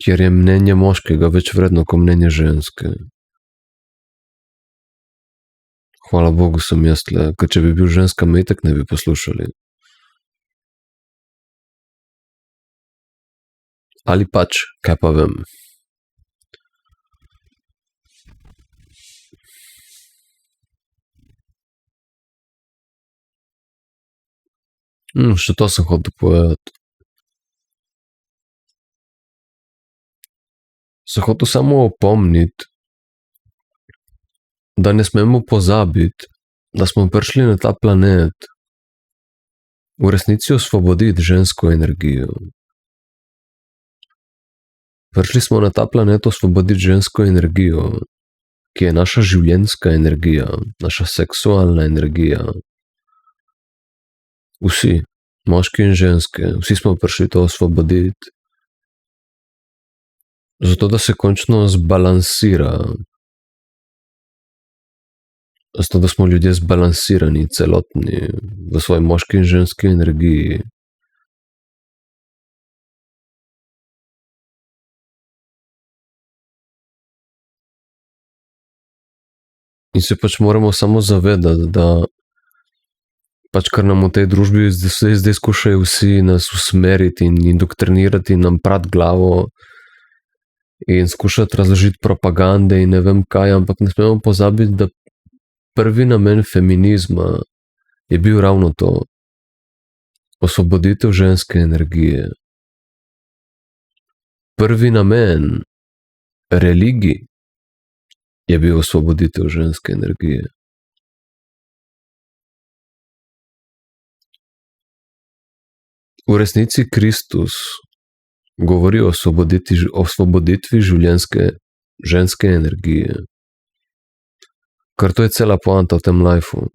kjer je mnenje moškega več vredno kot mnenje ženske. Hvala Bogu sem jaz tle, ker če bi bil ženska, me itak ne bi poslušali. Ali pač, kaj pa vem. Še to sem hotel povedati. Se hotel samo opomniti, da ne smemo pozabiti, da smo prišli na ta planet v resnici osvoboditi žensko energijo. Prišli smo na ta planet osvoboditi žensko energijo, ki je naša življenjska energija, naša seksualna energija. Vsi, moški in ženske, vsi smo prišli to osvoboditi. Zato, da se končno zbalansira. Zato, da smo ljudje zbalansirani, celotni, v svoji moški in ženski energiji. In se pač moramo samo zavedati, da pač kar nam v tej družbi zdaj skušajo vsi nas usmeriti in indoktrinirati, nam prati glavo in skušati razložiti propagande in ne vem kaj, ampak ne smemo pozabiti, da prvi namen feminizma je bil ravno to. Osvoboditev ženske energije. Prvi namen religij je bil osvoboditev ženske energije. V resnici Kristus govori o osvoboditvi ženske energije. Ker to je cela poanta v tem lifeu.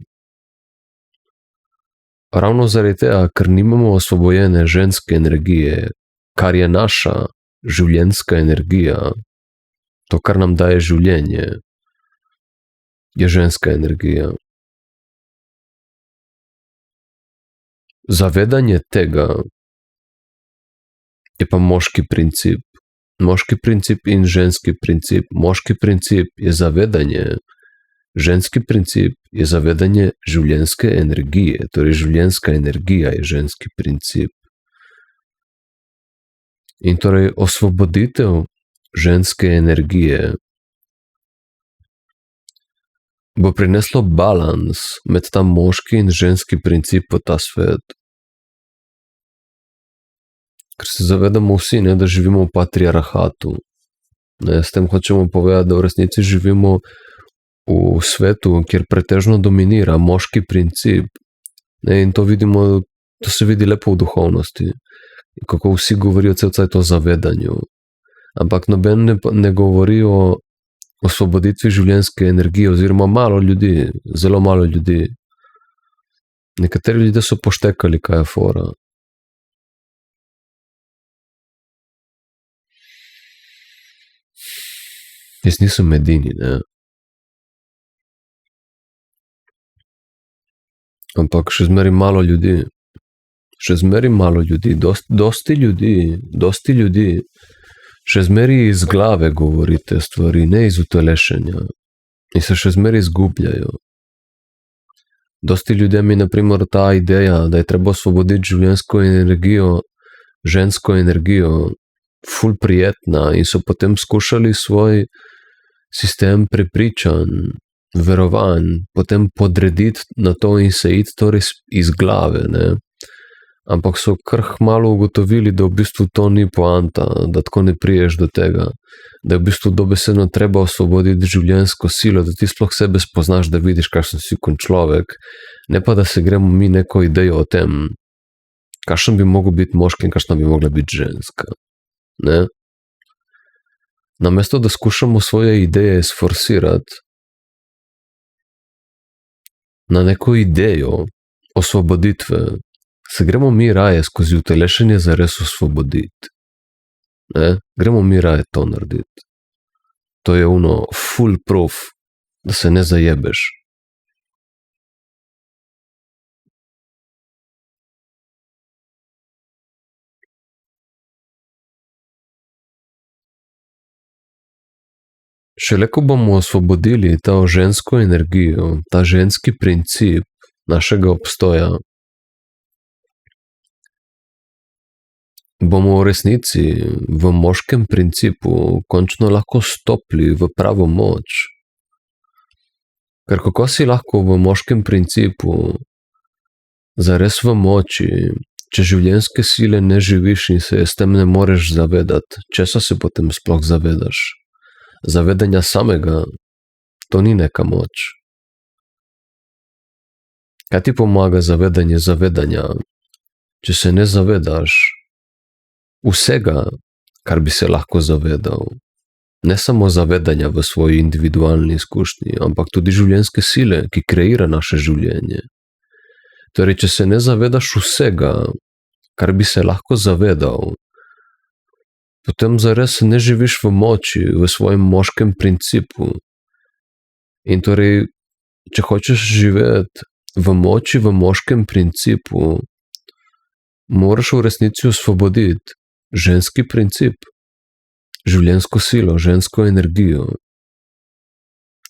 ravno zaradi tega, ker nimamo osvobojene ženske energije, kar je naša življenjska energija, to, kar nam daje življenje, je ženska energija. Zavedanje tega je pa moški princip. Moški princip in ženski princip. Moški princip je zavedanje, ženski princip je zavedanje življenjske energije, torej življenjska energija je ženski princip. In torej osvoboditev ženske energije bo prineslo balans med ta moški in ženski princip v ta svet. Ker se zavedamo vsi, ne, da živimo v patriarhatu. Ne, s tem hočemo povedati, da v resnici živimo v svetu, kjer pretežno dominira moški princip. Ne, in to vidimo, to se vidi lepo v duhovnosti. Kako vsi govorijo cel cajt o zavedanju. Ampak noben ne govori o osvoboditvi življenjske energije, oziroma malo ljudi, zelo malo ljudi. Nekateri ljudje so poštekali, kaj je fora. Jaz nisem edini, ne. Ampak še zmeraj malo ljudi. Še zmeraj malo ljudi, dosti ljudi. Še zmeraj iz glave govorite stvari, ne iz utelešenja. In se še zmeraj izgubljajo. Dosti ljudem je na primer ta ideja, da je treba osvoboditi življenjsko energijo, žensko energijo, ful prijetna, in so potem skušali svoj sistem prepričanj, verovanj, potem podrediti na to in se iti torej iz glave, ne. Ampak so kar malo ugotovili, da v bistvu to ni poanta, da tako ne priješ do tega, da je v bistvu dobesedno treba osvoboditi življenjsko silo, da ti sploh sebe spoznaš, da vidiš, kakšen si kot človek, ne pa da se gremo mi neko idejo o tem, kakšen bi mogel biti moški in kakšna bi mogla biti ženska, ne. Namesto da skušamo svoje ideje sforsirati na neko idejo osvoboditve, se gremo mi raje skozi utelešenje zares osvoboditi. Ne? Gremo mi raje to narediti. To je full proof, da se ne zajebeš. Šele ko bomo osvobodili ta žensko energijo, ta ženski princip našega obstoja, bomo v resnici v moškem principu končno lahko stopili v pravo moč. Ker kako si lahko v moškem principu zares v moči, če življenjske sile ne živiš in se s tem ne moreš zavedati, česa se potem sploh zavedaš? Zavedanja samega, to ni neka moč. Kaj ti pomaga zavedanje zavedanja, če se ne zavedaš vsega, kar bi se lahko zavedal? Ne samo zavedanja v svoji individualni izkušnji, ampak tudi življenjske sile, ki kreira naše življenje. Torej, če se ne zavedaš vsega, kar bi se lahko zavedal, potem zares ne živiš v moči, v svojem moškem principu. In torej, če hočeš živeti v moči, v moškem principu, moraš v resnici osvoboditi ženski princip, življenjsko silo, žensko energijo,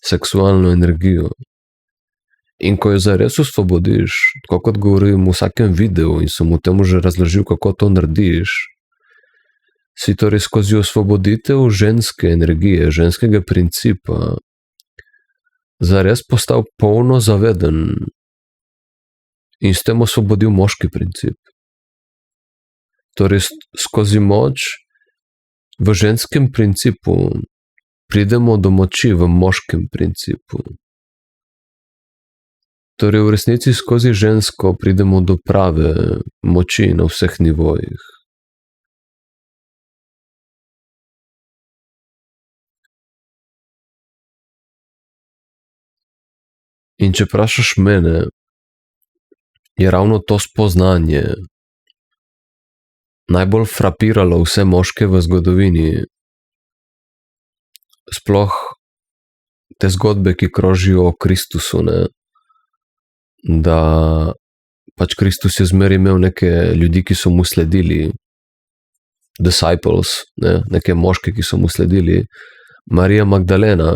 seksualno energijo. In ko jo zares osvobodiš, tako kot govorim v vsakem videu in sem v tem že razložil, kako to narediš, si torej skozi osvoboditev ženske energije, ženskega principa, zares postal polno zaveden in s tem osvobodil moški princip. Torej, skozi moč v ženskem principu pridemo do moči v moškem principu. Torej, v resnici skozi žensko pridemo do prave moči na vseh nivojih. In če vprašaš mene, je ravno to spoznanje najbolj frapiralo vse moške v zgodovini. Sploh te zgodbe, ki krožijo o Kristusu, ne? Da pač Kristus je zmeraj imel neke ljudi, ki so mu sledili, disciples, ne? Neke moške, ki so mu sledili. Marija Magdalena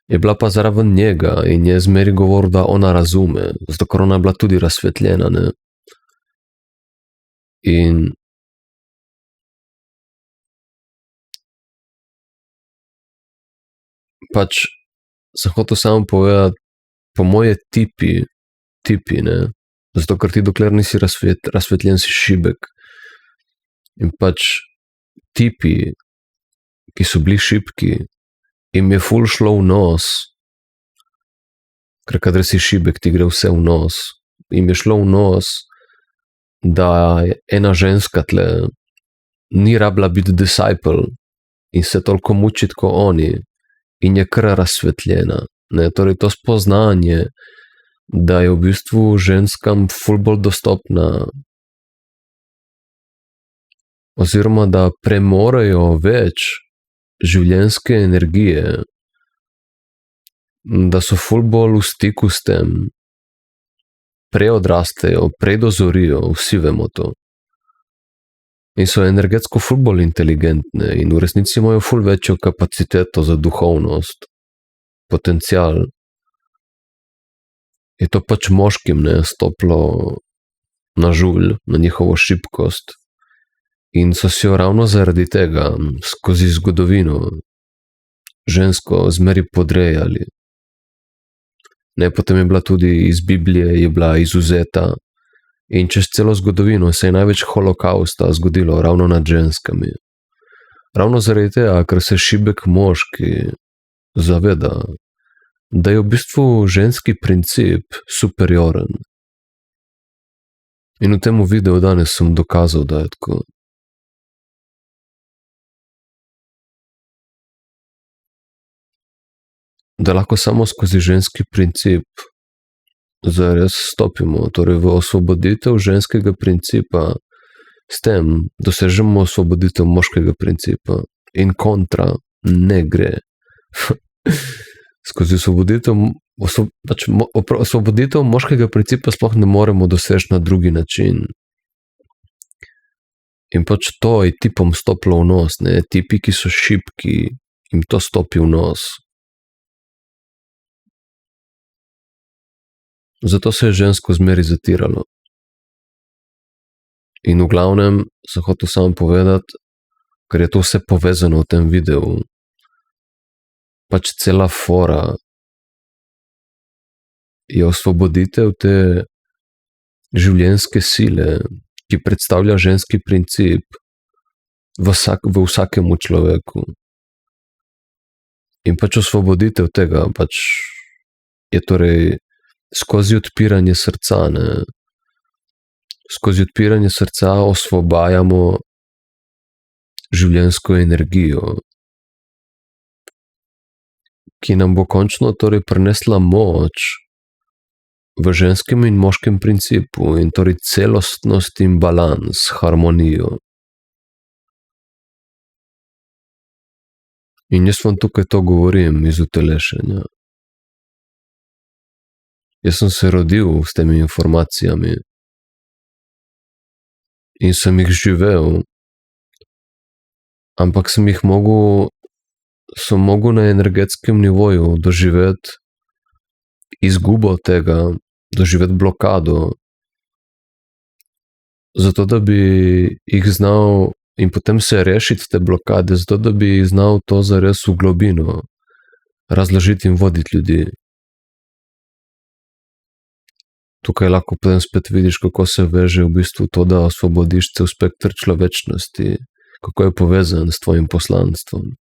je bila pa zraven njega in je zmeraj govoril, da ona razume, zato ker ona je bila tudi razsvetljena, ne? In pač sem hotel samo povedati, po moje tipi, ne? Zato ker ti dokler nisi razsvetljen, si šibek. In pač tipi, ki so bili šibki, jim je ful šlo v nos, ker kadar si šibek, ti gre vse v nos. Jim je šlo v nos, da je ena ženska tle ni rabila biti disciple in se toliko mučiti kot oni in je kar razsvetljena. Ne? Torej to spoznanje, da je v bistvu ženskam ful bolj dostopna oziroma da premorejo več življenjske energije, da so ful bolj v stiku s tem, prej odrastejo, prej dozorijo, vsi vemo to. In so energetsko ful bolj inteligentne in v resnici imajo ful večjo kapaciteto za duhovnost, potencial. Je to pač moškim, ne, stoplo na žulj, na njihovo šibkost. In so si jo ravno zaradi tega skozi zgodovino žensko zmeri podrejali. Ne, potem je bila tudi iz Biblije, je bila izuzeta in čez celo zgodovino se je največ holokausta zgodilo ravno nad ženskami. Ravno zaradi tega, ker se šibek moški zaveda, da je v bistvu ženski princip superioren. In v tem videu danes sem dokazal, da je tako. Da lahko samo skozi ženski princip zares stopimo, torej v osvoboditev ženskega principa, s tem dosežemo osvoboditev moškega principa in kontra ne gre. Skozi osvoboditev moškega principa sploh ne moremo doseči na drugi način. In pač to je tipom stopilo v nos, ne, tipi, ki so šibki, jim to stopi v nos. Zato se je žensko zmeri zatiralo. In v glavnem sem hotel samo povedati, ker je to vse povezano v tem videu, pač cela fora je osvoboditev te življenjske sile, ki predstavlja ženski princip v vsakemu človeku. In pač osvoboditev tega pač je torej skozi odpiranje srca, ne. Skozi odpiranje srca osvobajamo življenjsko energijo, ki nam bo končno torej prinesla moč v ženskem in moškem principu in torej celostnost in balans, harmonijo. In jaz vam tukaj to govorim iz utelešenja. Jaz sem se rodil s temi informacijami in sem jih živel, ampak sem mogel na energetskem nivoju doživeti izgubo tega, doživeti blokado, zato da bi jih znal in potem se rešiti te blokade, zato da bi znal to zares v globino razložiti in voditi ljudi. Tukaj lahko potem spet vidiš, kako se veže v bistvu to, da osvobodiš cel spekter človečnosti, kako je povezan s tvojim poslanstvom.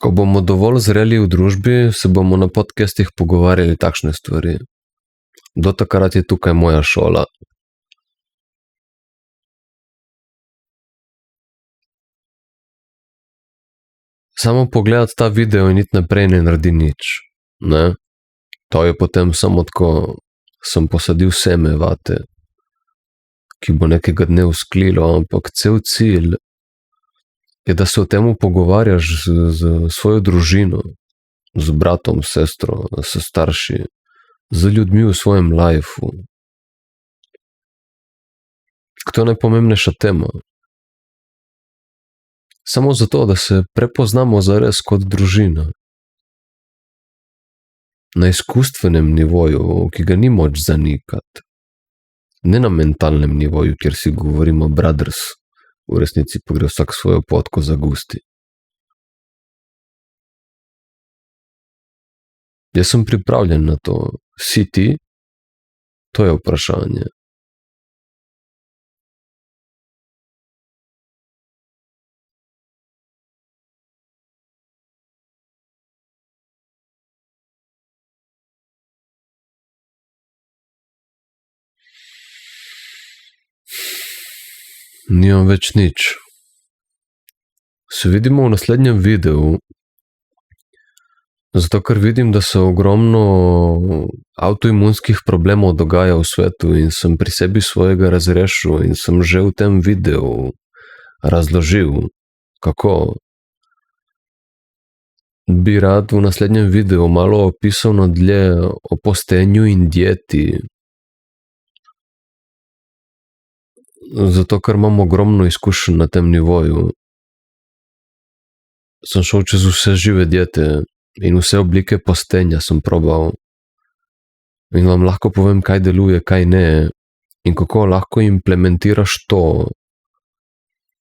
Ko bomo dovolj zreli v družbi, se bomo na podcastih pogovarjali takšne stvari. Do takrat je tukaj moja šola. Samo pogledati ta video in iti naprej ne naredi nič. Ne? To je potem samo tako, sem posadil seme vate, ki bo nekega dne vzklilo, ampak cel cilj je, da se o tem pogovarjaš z svojo družino, z bratom, sestro, s starši, z ljudmi v svojem lifeu. To je najpomembnejša tema. Samo zato, da se prepoznamo zares kot družina. Na izkustvenem nivoju, ki ga ni moč zanikati. Ne na mentalnem nivoju, kjer si govorimo brothers, v resnici pa gre vsak svojo potko zagusti. Jaz sem pripravljen na to. Si ti? To je vprašanje. Nimam več nič. Se vidimo v naslednjem videu, zato ker vidim, da se ogromno avtoimunskih problemov dogaja v svetu in sem pri sebi svojega razrešil in sem že v tem videu razložil, kako. Bi rad v naslednjem videu malo opisal nadlje o postenju in dieti. Zato, ker imam ogromno izkušenj na tem nivoju. Sem šel čez vse žive diete in vse oblike postenja sem probal. In vam lahko povem, kaj deluje, kaj ne, in kako lahko implementiraš to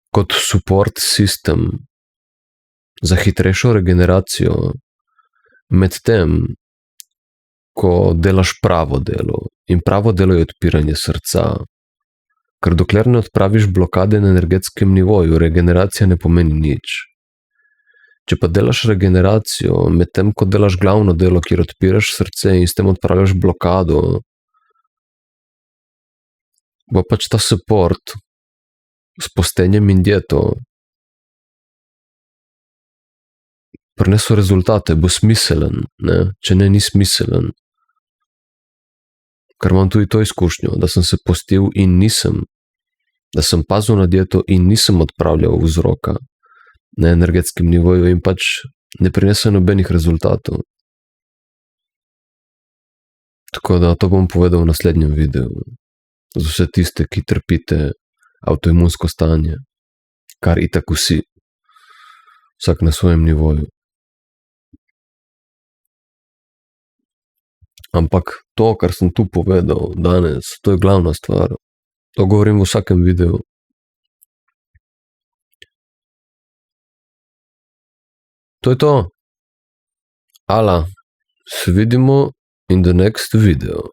kot support system za hitrejšo regeneracijo med tem, ko delaš pravo delo. In pravo delo je odpiranje srca. Ker dokler ne odpraviš blokade na energetskem nivoju, regeneracija ne pomeni nič. Če pa delaš regeneracijo, med tem, ko delaš glavno delo, kjer odpiraš srce in s tem odpravljaš blokado, bo pač ta support s postenjem in dieto prinesel rezultate, bo smiselen, ne? Če ne, ni smiselen. Ker imam tudi to izkušnjo, da sem se postil in nisem, da sem pazil na dieto in nisem odpravljal vzroka na energetskem nivoju in pač ne prinese nobenih rezultatov. Tako da to bom povedal v naslednjem videu. Za vse tiste, ki trpite avtoimunsko stanje, kar itak vsi, vsak na svojem nivoju. Ampak to, kar sem tu povedal danes, to je glavna stvar. To govorim v vsakem videu. To je to. Ala, se vidimo in the next video.